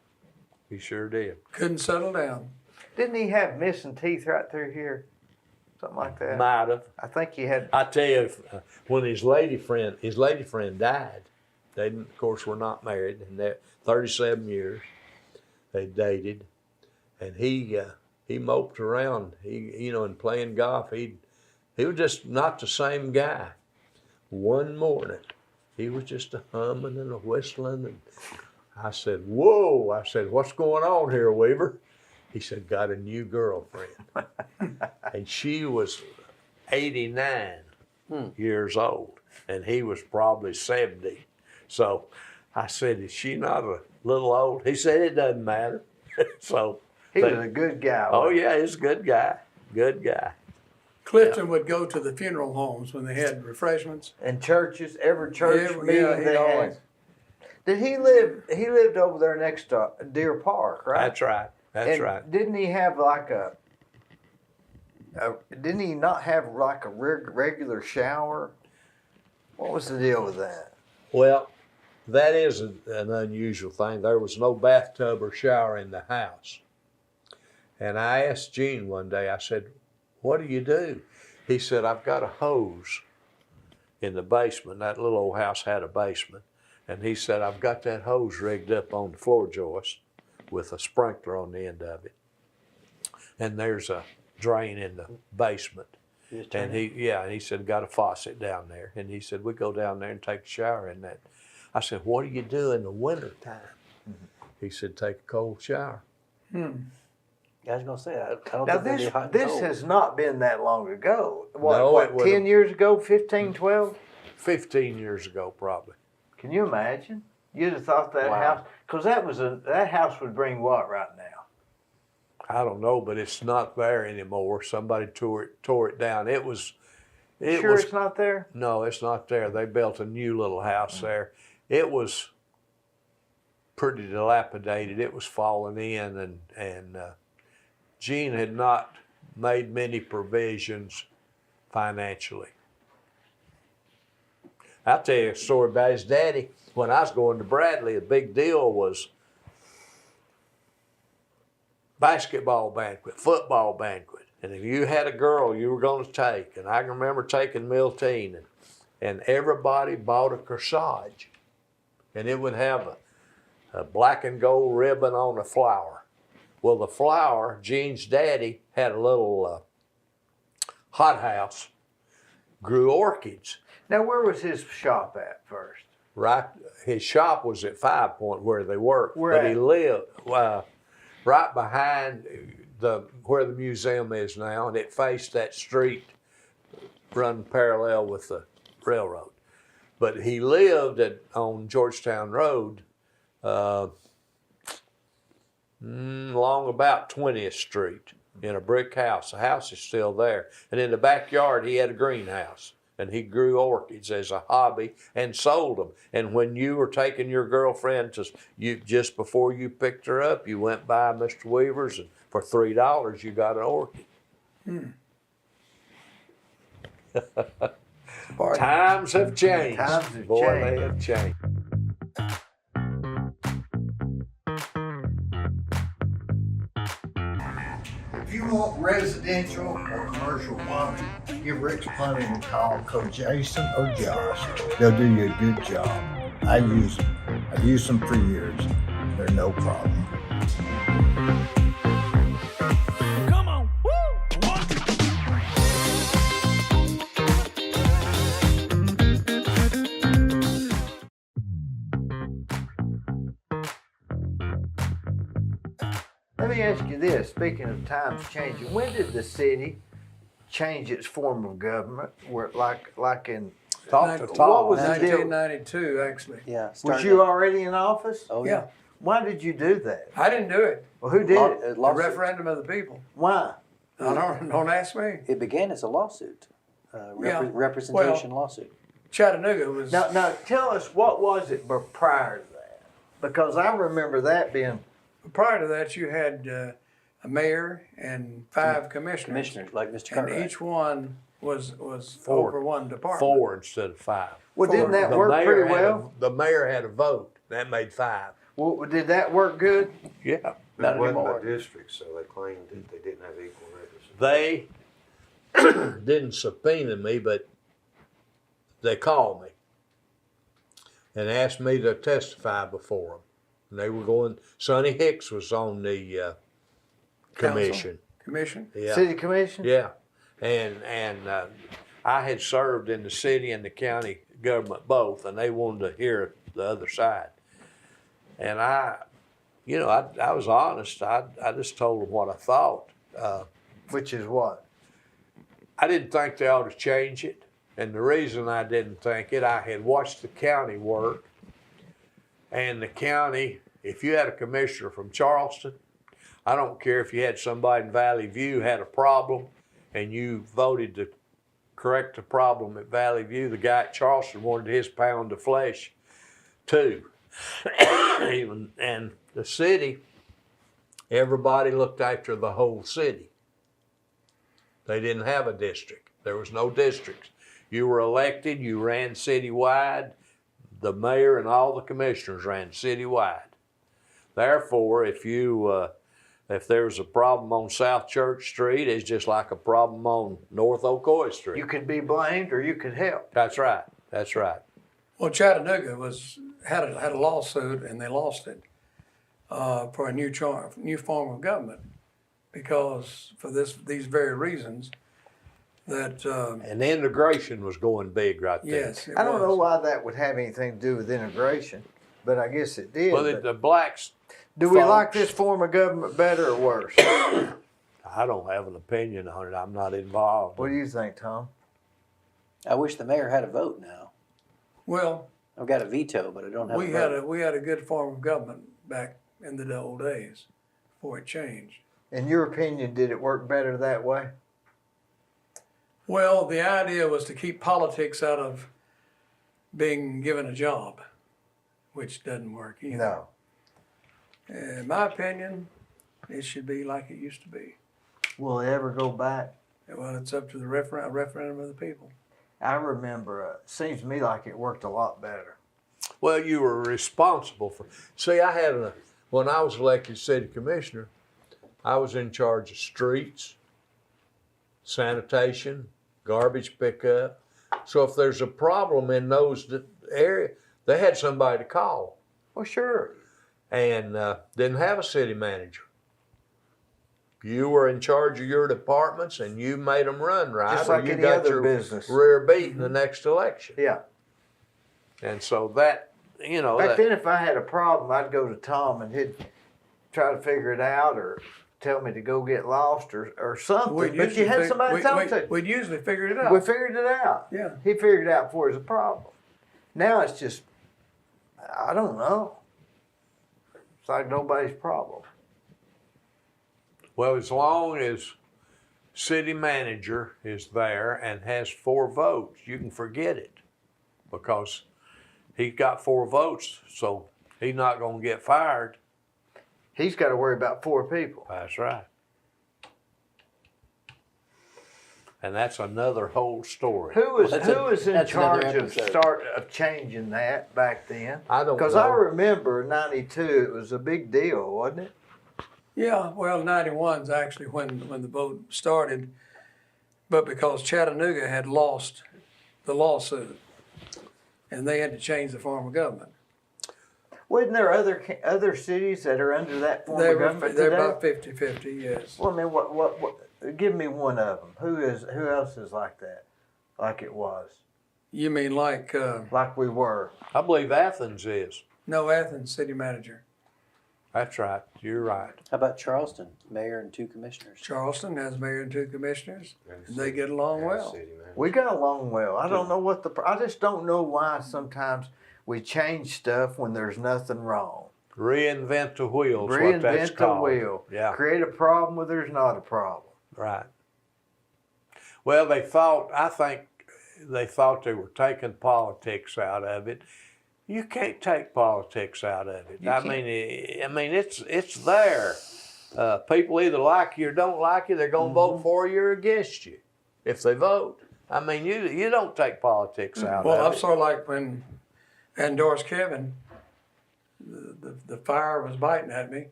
He sure did. Couldn't settle down. Didn't he have missing teeth right through here? Something like that. Might have. I think he had. I tell you, when his lady friend died, they, of course, were not married, and they're 37 years they dated, and he moped around. And playing golf, he was just not the same guy. One morning, he was just a humming and a whistling, and I said, "Whoa!" I said, "What's going on here, Weaver?" He said, "Got a new girlfriend," and she was 89 years old, and he was probably 70. So I said, is she not a little old? He said, it doesn't matter. So, He was a good guy. oh wasn't he? yeah, he's a good guy. Good guy. Clifton would go to the funeral homes when they had refreshments. And churches, every church Yeah, meeting yeah, he'd they always- had. Did he live? He lived over there next to Deer Park, right? That's right. That's and right. Didn't he have like a? Didn't he not have like a regular shower? What was the deal with that? Well, that is an unusual thing. There was no bathtub or shower in the house. And I asked Gene one day, I said, what do you do? He said, I've got a hose in the basement. That little old house had a basement. And he said, I've got that hose rigged up on the floor joist with a sprinkler on the end of it. And there's a drain in the basement. And he said, got a faucet down there. And he said, we go down there and take a shower in that. I said, what do you do in the winter time? He said, take a cold shower. I was gonna say, I don't Now think that'd be hot and this cold. has not been that long ago. What, No, what it would've- 10 years ago, 15, 12? 15 years ago, probably. Can you imagine? You'd have thought that Wow. house, because that house would bring what right now? I don't know, but it's not there anymore. Somebody tore it down. It was It's not there? no, it's not there. They built a new little house there. It was pretty dilapidated. It was falling in, and Gene had not made many provisions financially. I'll tell you a story about his daddy. When I was going to Bradley, a big deal was basketball banquet, football banquet. And if you had a girl you were going to take, and I can remember taking Miltine, and everybody bought a corsage. And it would have a black and gold ribbon on a flower. Well, the flower, Gene's daddy had a little hothouse, grew orchids. Now, where was his shop at first? Right, his shop was at 5 Point where they worked, Where but at? he lived right behind where the museum is now, and it faced that street run parallel with the railroad. But he lived on Georgetown Road, along about 20th Street, in a brick house. The house is still there, and in the backyard he had a greenhouse. And he grew orchids as a hobby and sold them. And when you were taking your girlfriend just before you picked her up, you went by Mr. Weaver's, and for $3 you got an orchid. Times have changed. Times have Boy, changed. they have changed. If you want residential or commercial plumbing, give Rick's Plumbing a call. Call Jason or Josh. They'll do you a good job. I use them. I've used them for years. They're no problem. Come on, woo! One. Let me ask you this, speaking of times changing, when did the city change its form of government? Where like in, Talk to What Tom. was the deal? 1992, actually. Yeah. was started- you already in office? Oh Yeah. yeah. Why did you do that? I didn't do it. Well, who did it? The Lawsuit. referendum of the people. Why? Don't ask me. It began as a lawsuit, Yeah. representation lawsuit. Chattanooga was. Now tell us, what was it prior to that? Because I remember that being, Prior to that, you had a mayor and 5 commissioners. Commissioners like Mr. And Cartwright. each one was Four. over one department. 4 instead of 5. well, didn't that The work mayor pretty had well? the mayor had a vote. That made 5. Well, did that work good? Yeah. It Not wasn't anymore. a district, so they claimed that they didn't have equal representation. They didn't subpoena me, but they called me and asked me to testify before them. And they were going, Sonny Hicks was on the commission. Commission. Yeah. City commission? Yeah. And I had served in the city and the county government both, and they wanted to hear the other side. And I was honest. I just told them what I thought. Which is what? I didn't think they ought to change it. And the reason I didn't think it, I had watched the county work, and the county, if you had a commissioner from Charleston, I don't care if you had somebody in Valley View had a problem and you voted to correct the problem at Valley View, the guy at Charleston wanted his pound of flesh too. And the city, everybody looked after the whole city. They didn't have a district. There was no districts. You were elected, you ran citywide. The mayor and all the commissioners ran citywide. Therefore, if there was a problem on South Church Street, it's just like a problem on North Ocoee Street. You could be blamed or you could help. That's right. That's right. Well, Chattanooga had a lawsuit and they lost it for a new form of government because for these very reasons that And the integration was going big right there. yes, it I don't know was. why that would have anything to do with integration, but I guess it did. Well, But the blacks, do we like folks- this form of government better or worse? I don't have an opinion on it. I'm not involved. What do you think, Tom? I wish the mayor had a vote now. Well, I've got a veto, but I don't have we a had vote. we had a good form of government back in the old days before it changed. In your opinion, did it work better that way? Well, the idea was to keep politics out of being given a job, which doesn't work either. No. In my opinion, it should be like it used to be. Will it ever go back? Well, it's up to the referendum of the people. I remember, seems to me like it worked a lot better. Well, you were responsible for. See, when I was elected city commissioner, I was in charge of streets, sanitation, garbage pickup. So if there's a problem in those areas, they had somebody to call, Well, sure. and didn't have a city manager. You were in charge of your departments, and you made them run right. Just or like you any got other your business. rear beat in the next election. Yeah. And so that, Back then, if I had a problem, I'd go to Tom and he'd try to figure it out or tell me to go get lost or something. We'd But you usually had somebody to talk to. We'd usually figure it out. We figured it out. Yeah. He figured it out before it was a problem. Now it's just, I don't know. It's like nobody's problem. Well, as long as city manager is there and has 4 votes, you can forget it because he's got 4 votes, so he's not going to get fired. He's got to worry about 4 people. That's right. And that's another whole story. Who was in that's another charge episode. of changing that back then? I don't Because know. I remember in '92 it was a big deal, wasn't it? Yeah, well, 91's actually when the vote started, but because Chattanooga had lost the lawsuit, and they had to change the form of government. Wasn't there other cities that are under that form of government They're today? about 50-50, yes. Well, I mean, what? Give me one of them. Who else is like that? Like it was, You mean like, like we were. I believe Athens is. no, Athens city manager. That's right. You're right. How about Charleston? Mayor and 2 commissioners. Charleston has mayor and 2 commissioners, And and they get along and well. city manager. We got along well. I don't know what I just don't know why sometimes we change stuff when there's nothing wrong. Reinvent the wheel is what that's Reinvent the called. wheel. Yeah. Create a problem where there's not a problem. Right. Well, I think they thought they were taking politics out of it. You can't take politics out of it. I mean, it's there. People either like you or don't like you. They're going to vote for you or against you if they vote. I mean, you don't take politics out Well, of I'm it. sort of like when I endorsed Kevin, the fire was biting at me,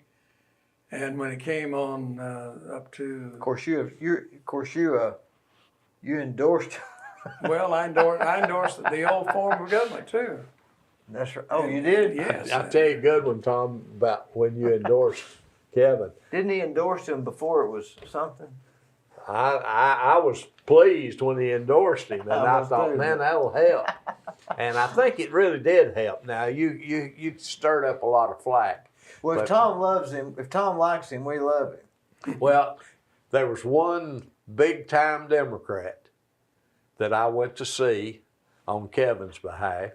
and when it came on up to, Of course, you endorsed. well, I endorsed the old form of government too. That's right. Oh, you did? Yes. I'll tell you a good one, Tom, about when you endorsed Kevin. Didn't he endorse him before it was something? I was pleased when he endorsed him, and I was thought, too. man, that'll help. And I think it really did help. Now you stirred up a lot of flack. Well, if But- Tom loves him, if Tom likes him, we love him. Well, there was one big time Democrat that I went to see on Kevin's behalf,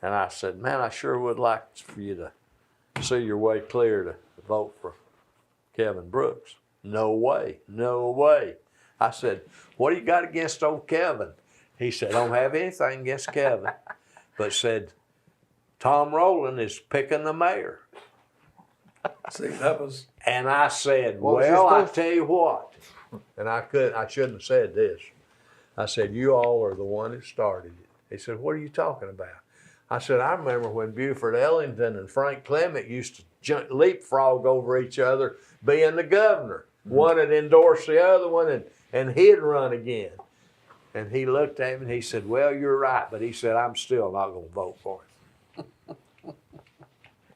And I said, man, I sure would like for you to see your way clear to vote for Kevin Brooks. No way, no way. I said, what do you got against old Kevin? He said, I don't have anything against Kevin, but said, Tom Rowland is picking the mayor. See, that was. And I said, What was he well, I supposed to- tell you what, and I shouldn't have said this. I said, you all are the one that started it. He said, what are you talking about? I said, I remember when Buford Ellington and Frank Clement used to leapfrog over each other being the governor. One would endorse the other one and he'd run again. And he looked at me and he said, well, you're right. But he said, I'm still not going to vote for him.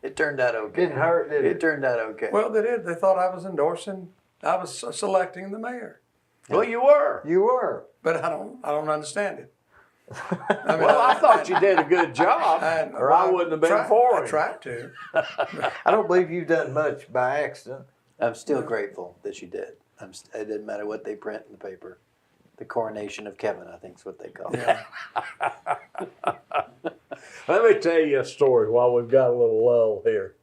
It turned out okay. Didn't hurt, did It it? turned out okay. Well, they did. They thought I was endorsing. I was selecting the mayor, Well, you were. You were. but I don't understand it. I mean, Well, I thought you did a good job, or I wouldn't have been for I it. tried to. I don't believe you've done much by accident. I'm still grateful that you did. It didn't matter what they print in the paper. The coronation of Kevin, I think is what they call it. Yeah. Let me tell you a story while we've got a little lull here.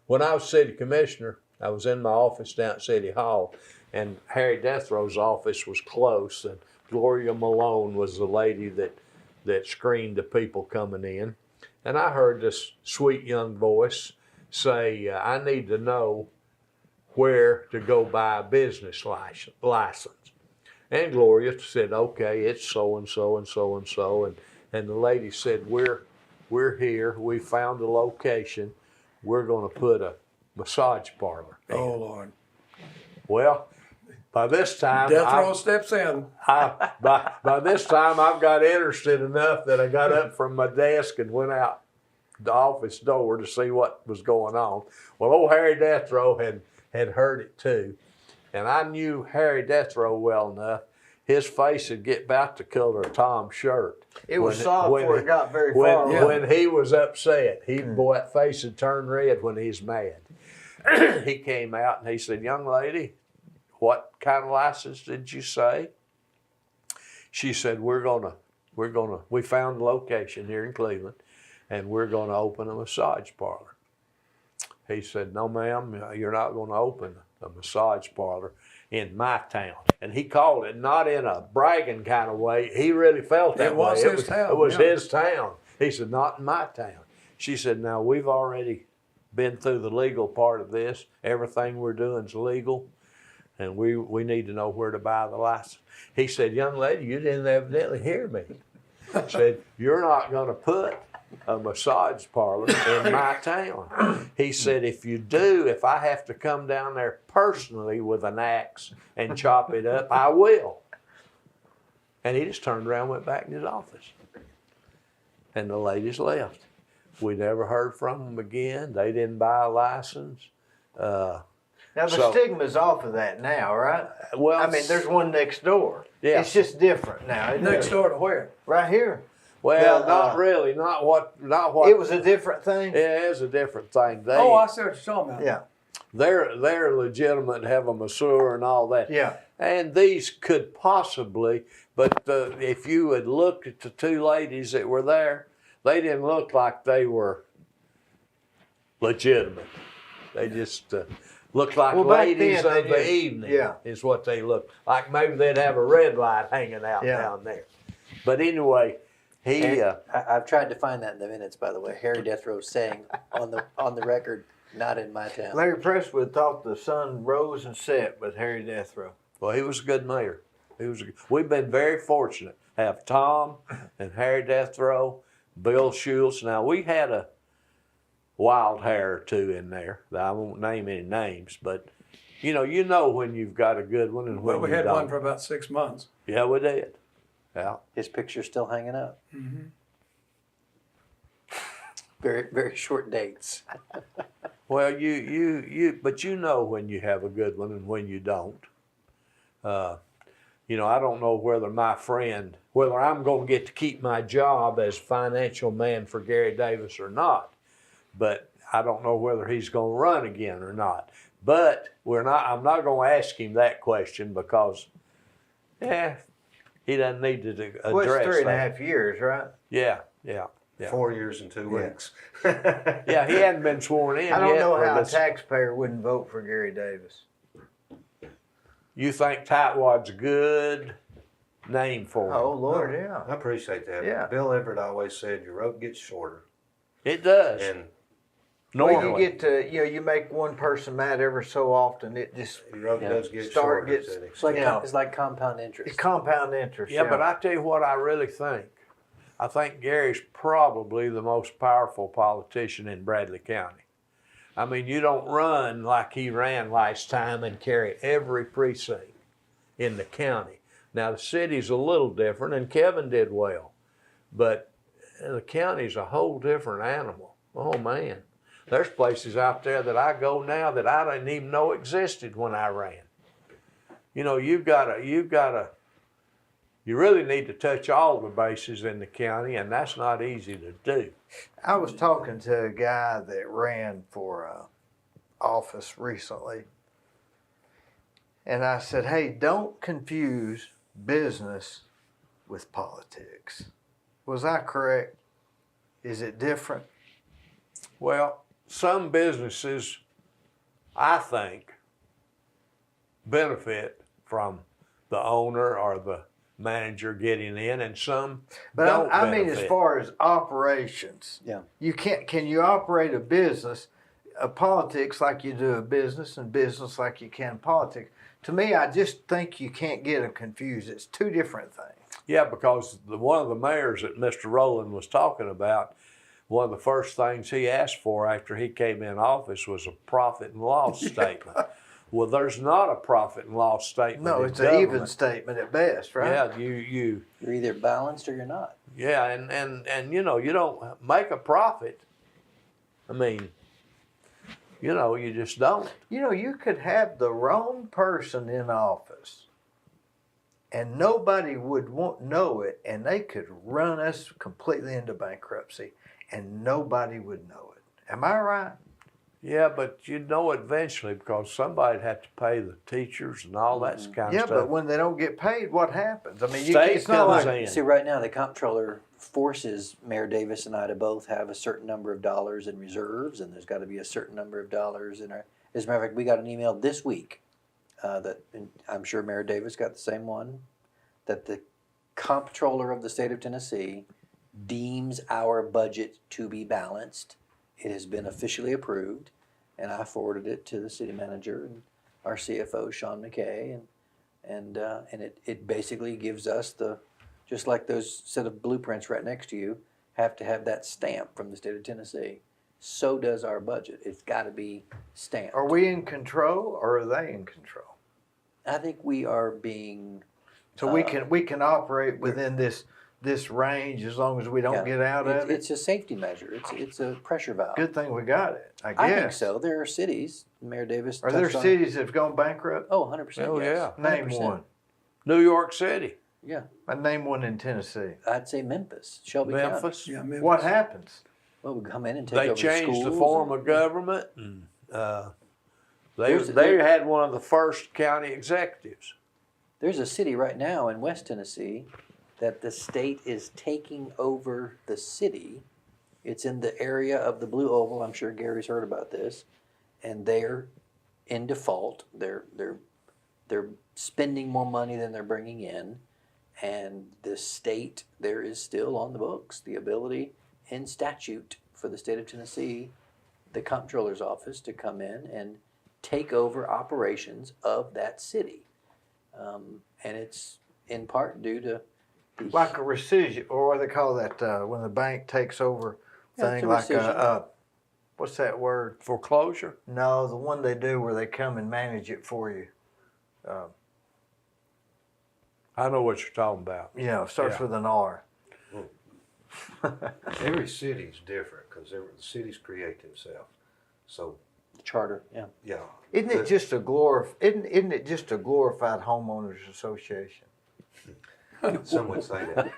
When I was city commissioner, I was in my office down at City Hall, and Harry Deathrow's office was close, and Gloria Malone was the lady that screened the people coming in. And I heard this sweet young voice say, I need to know where to go buy a business license. And Gloria said, okay, it's so-and-so and so-and-so. And the lady said, we're here. We found a location. We're going to put a massage parlor in. Oh Lord. Well, by this time, Death row steps in. by this time, I've got interested enough that I got up from my desk and went out the office door to see what was going on. Well, old Harry Deathrow had heard it too. And I knew Harry Deathrow well enough. His face would get about the color of Tom's shirt. It was When- soft when- before it got very far away. When he was upset, boy, that face would turn red when he's mad. He came out and he said, young lady, what kind of license did you say? She said, we found a location here in Cleveland and we're gonna open a massage parlor. He said, no ma'am, you're not gonna open a massage parlor in my town. And he called it not in a bragging kind of way. He really felt that It was way. his town, It was yeah. his town. He said, not in my town. She said, now we've already been through the legal part of this. Everything we're doing is legal. And we need to know where to buy the license. He said, young lady, you didn't evidently hear me. He said, you're not going to put a massage parlor in my town. He said, if I have to come down there personally with an axe and chop it up, I will. And he just turned around and went back in his office. And the ladies left. We never heard from them again. They didn't buy a license. Now the So- stigma's off of that now, right? Well, I mean, there's one next door. Yeah. It's just different now. Isn't Next it? door to where? Right here. Well, the, not really. Not what. It was a different thing. Yeah, it is a different thing. They, Oh, I see what you're talking about. Yeah. they're legitimate, have a masseur and all that. Yeah. And these could possibly, but if you had looked at the two ladies that were there, they didn't look like they were legitimate. They just looked like Well, back ladies then, of they the did. evening. Yeah. Is what they looked like. Maybe they'd have a red light hanging out Yeah. down there. But anyway, he. And I've tried to find that in the minutes, by the way. Harry Deathrow saying on the record, not in my town. Larry Presswood thought the sun rose and set with Harry Deathrow. Well, he was a good mayor. We've been very fortunate to have Tom and Harry Deathrow, Bill Schultz. Now, we had a wild hair or two in there. I won't name any names, but you know when you've got a good one and when Well, we you had don't. one for about 6 months. Yeah, we did. Yeah. His picture's still hanging up. Mm-hmm. Very, very short dates. Well, but you know when you have a good one and when you don't. I don't know whether I'm going to get to keep my job as financial man for Gary Davis or not. But I don't know whether he's going to run again or not. But I'm not going to ask him that question because, he doesn't need to address Well, it's 3.5 that. years, right? Yeah. Yeah. 4 years and 2 Yeah. weeks. Yeah, he hadn't been sworn in I don't yet. know but how a let's- taxpayer wouldn't vote for Gary Davis. You think Tightwad's a good name for him? Oh Lord, yeah. I appreciate that. Yeah. Bill Everett always said your rope gets shorter. It does. And Well, Normally. you get to, you make one person mad ever so often, it just, your rope Yeah. does get Start shorter. gets- to an It's like extent. it's like compound it's interest. compound interest. Yeah, but I tell you what I really think. I think Gary's probably the most powerful politician in Bradley County. I mean, you don't run like he ran last time and carry every precinct in the county. Now, the city's a little different, and Kevin did well. But the county's a whole different animal. Oh, man. There's places out there that I go now that I didn't even know existed when I ran. You know, you really need to touch all the bases in the county, and that's not easy to do. I was talking to a guy that ran for office recently, and I said, "Hey, don't confuse business with politics." Was I correct? Is it different? Well, some businesses, I think, benefit from the owner or the manager getting in, and some But don't I mean, as benefit. far as operations, Yeah. you can't. Can you operate a business, politics like you do a business, and business like you can politics? To me, I just think you can't get them confused. It's two different things. Yeah, because one of the mayors that Mr. Rowland was talking about, one of the first things he asked for after he came in office was a profit and loss statement. Well, there's not a profit and loss statement. No, in it's an even government. statement at best, right? Yeah, you You're either balanced or you're not. yeah, and you know, you don't make a profit. I mean, you know, you just don't. You know, you could have the wrong person in office, and nobody would know it, and they could run us completely into bankruptcy, and nobody would know it. Am I right? Yeah, but you'd know eventually because somebody'd have to pay the teachers and all that kind Yeah, of stuff. but when they don't get paid, what happens? I mean, State it's not comes like in. See, right now the comptroller forces Mayor Davis and I to both have a certain number of dollars in reserves, and there's got to be a certain number of dollars in our. As a matter of fact, we got an email this week that, and I'm sure Mayor Davis got the same one, that the comptroller of the state of Tennessee deems our budget to be balanced. It has been officially approved, and I forwarded it to the city manager and our CFO Sean McKay, and it basically gives us the, just like those set of blueprints right next to you have to have that stamp from the state of Tennessee. So does our budget. It's got to be stamped. Are we in control or are they in control? I think we are being. So we can operate within this range as long as we don't get out of it. It's a safety measure. It's a pressure valve. Good thing we got it. I guess. I think so. There are cities. Mayor Davis. Are there touched on- cities that have gone bankrupt? Oh, 100%. Oh, yes. yeah. Name 100%. one. New York City, Yeah, I name one in Tennessee. I'd say Memphis, Shelby County. Memphis. Yeah, Memphis. What happens? Well, we come in and take They over changed schools the form and- of government, and There's- they had one of the first county executives. There's a city right now in West Tennessee that the state is taking over the city. It's in the area of the Blue Oval. I'm sure Gary's heard about this, and they're in default. They're spending more money than they're bringing in, and the state, there is still on the books the ability in statute for the state of Tennessee, the comptroller's office, to come in and take over operations of that city. And it's in part due to the Like a rescission, or what do they call that when the bank takes over Yeah, it's thing, a like rescission. what's that word? Foreclosure? No, the one they do where they come and manage it for you. I know what you're talking about. You know, starts Yeah. with an R. Every city's different because the cities create themselves. So charter. Yeah. yeah, Isn't it just a isn't it just a glorified homeowners association? some would say that.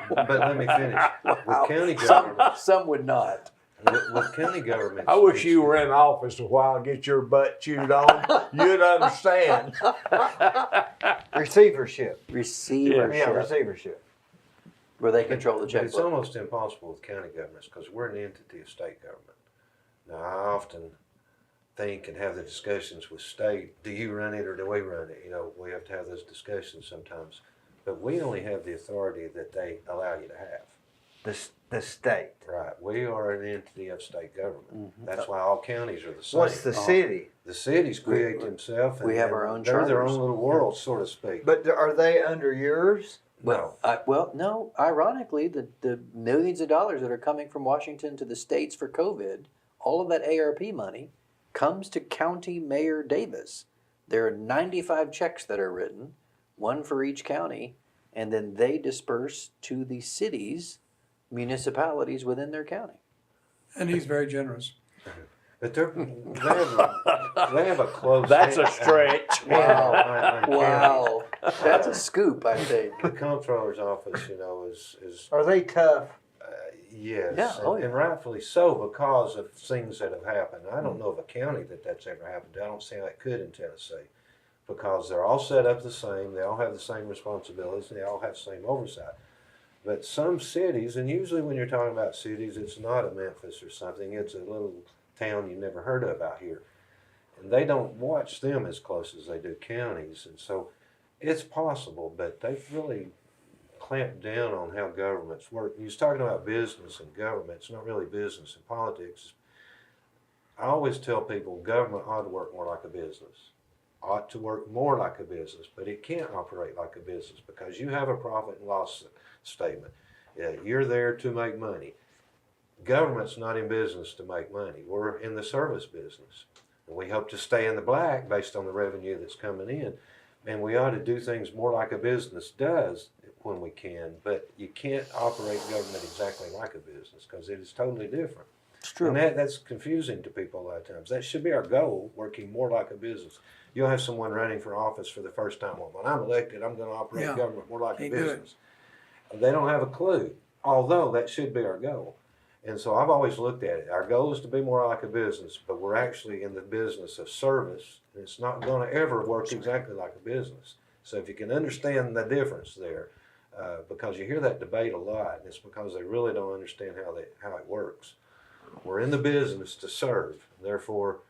But let me finish. With county government, Some would not. with county government, I wish you were in office a while and get your butt chewed on. You'd understand. Receivership. Receivership. Yeah, receivership. Where they control the But it's checkbook. almost impossible with county governments because we're an entity of state government. Now, I often think and have the discussions with state, do you run it or do we run it? You know, we have to have those discussions sometimes. But we only have the authority that they allow you to have. The state. Right. We are an entity of state government. That's why all counties are the same. What's the city? The cities create themselves. we have our own They're their own charters. little world, so to speak. But are they under yours? No. No. Ironically, the millions of dollars that are coming from Washington to the states for COVID, all of that ARP money comes to County Mayor Davis. There are 95 checks that are written, one for each county, and then they disperse to the cities, municipalities within their county. And he's very generous. But they have a close. That's a stretch. Wow. Wow, that's a scoop, I think. The comptroller's office, you know, is Are they tough? yes, Yeah, oh, and yeah. rightfully so because of things that have happened. I don't know of a county that's ever happened to. I don't see how it could in Tennessee, because they're all set up the same. They all have the same responsibilities. And they all have the same oversight. But some cities, and usually when you're talking about cities, it's not a Memphis or something. It's a little town you never heard of out here, and they don't watch them as close as they do counties. And so, it's possible, but they've really clamped down on how governments work. You was talking about business and government. It's not really business and politics. I always tell people government ought to work more like a business. Ought to work more like a business, but it can't operate like a business because you have a profit and loss statement. You're there to make money. Government's not in business to make money. We're in the service business. And we hope to stay in the black based on the revenue that's coming in. And we ought to do things more like a business does when we can, but you can't operate government exactly like a business because it is totally different. It's true. And that's confusing to people a lot of times. That should be our goal, working more like a business. You'll have someone running for office for the first time. Well, when I'm elected, I'm going to operate Yeah. government more like a Can't do it. business. They don't have a clue, although that should be our goal. And so I've always looked at it. Our goal is to be more like a business, but we're actually in the business of service. And it's not going to ever work exactly like a business. So if you can understand the difference there, because you hear that debate a lot, and it's because they really don't understand how it works. We're in the business to serve. Therefore,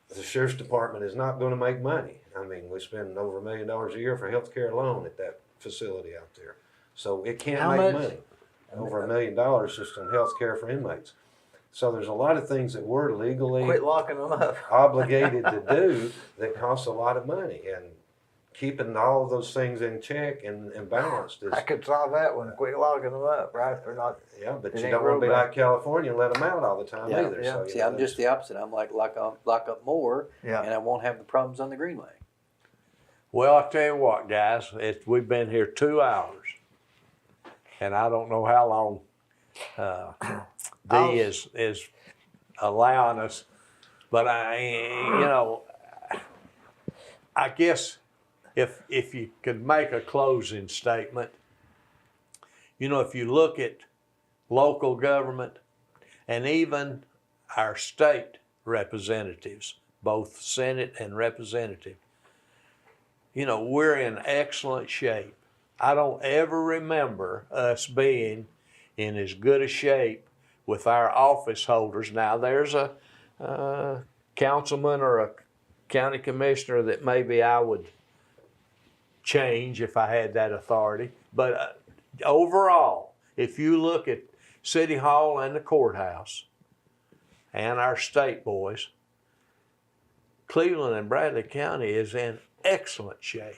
the sheriff's department is not going to make money. I mean, we spend over $1 million a year for health care alone at that facility out there. So it can't How make much? money. Over $1 million just on health care for inmates. So there's a lot of things that we're legally Quit locking them up. obligated to do that costs a lot of money. And keeping all of those things in check and balanced is, I could solve that one. Quit locking them up, right? They're not. yeah, but It you ain't don't want to be real bad. like California and let them out all the time Yeah, either. yeah. So, you See, know, I'm just the opposite. I'm like lock up more, Yeah. and I won't have the problems on the Greenway. Well, I tell you what, guys, we've been here 2 hours, and I don't know how long Dee is allowing us, but I guess if you could make a closing statement, if you look at local government and even our state representatives, both Senate and representative, we're in excellent shape. I don't ever remember us being in as good a shape with our office holders. Now, there's a councilman or a county commissioner that maybe I would change if I had that authority. But overall, if you look at City Hall and the courthouse and our state boys, Cleveland and Bradley County is in excellent shape.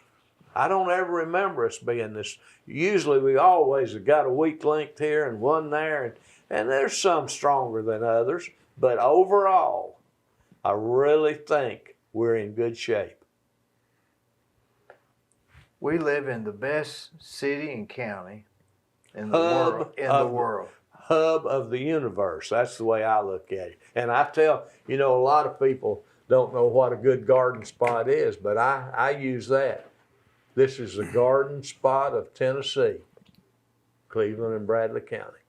I don't ever remember us being this. Usually we always have got a weak link here and one there, and there's some stronger than others, but overall, I really think we're in good shape. We live in the best city and county in the Hub world. In of- the world. Hub of the universe. That's the way I look at it. And I tell, a lot of people don't know what a good garden spot is, but I use that. This is the garden spot of Tennessee, Cleveland and Bradley County.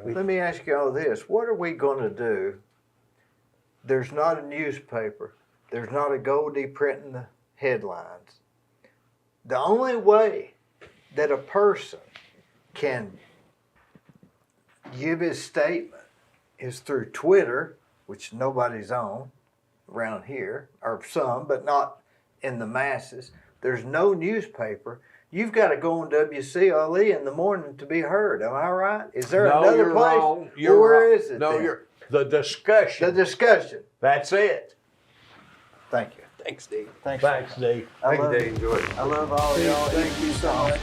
Let me ask you all this. What are we going to do? There's not a newspaper. There's not a Goldie printing the headlines. The only way that a person can give his statement is through Twitter, which nobody's on around here, or some, but not in the masses. There's no newspaper. You've got to go on WCLE in the morning to be heard. Am I right? Is there No, another you're place? wrong. Well, where is it? No, then? you're the discussion. The discussion. That's it. Thank you. Thanks, Dee. Thanks. Thanks, Dee. I Thank you, love, Dave. Enjoyed it. I love all y'all. Thank you so much.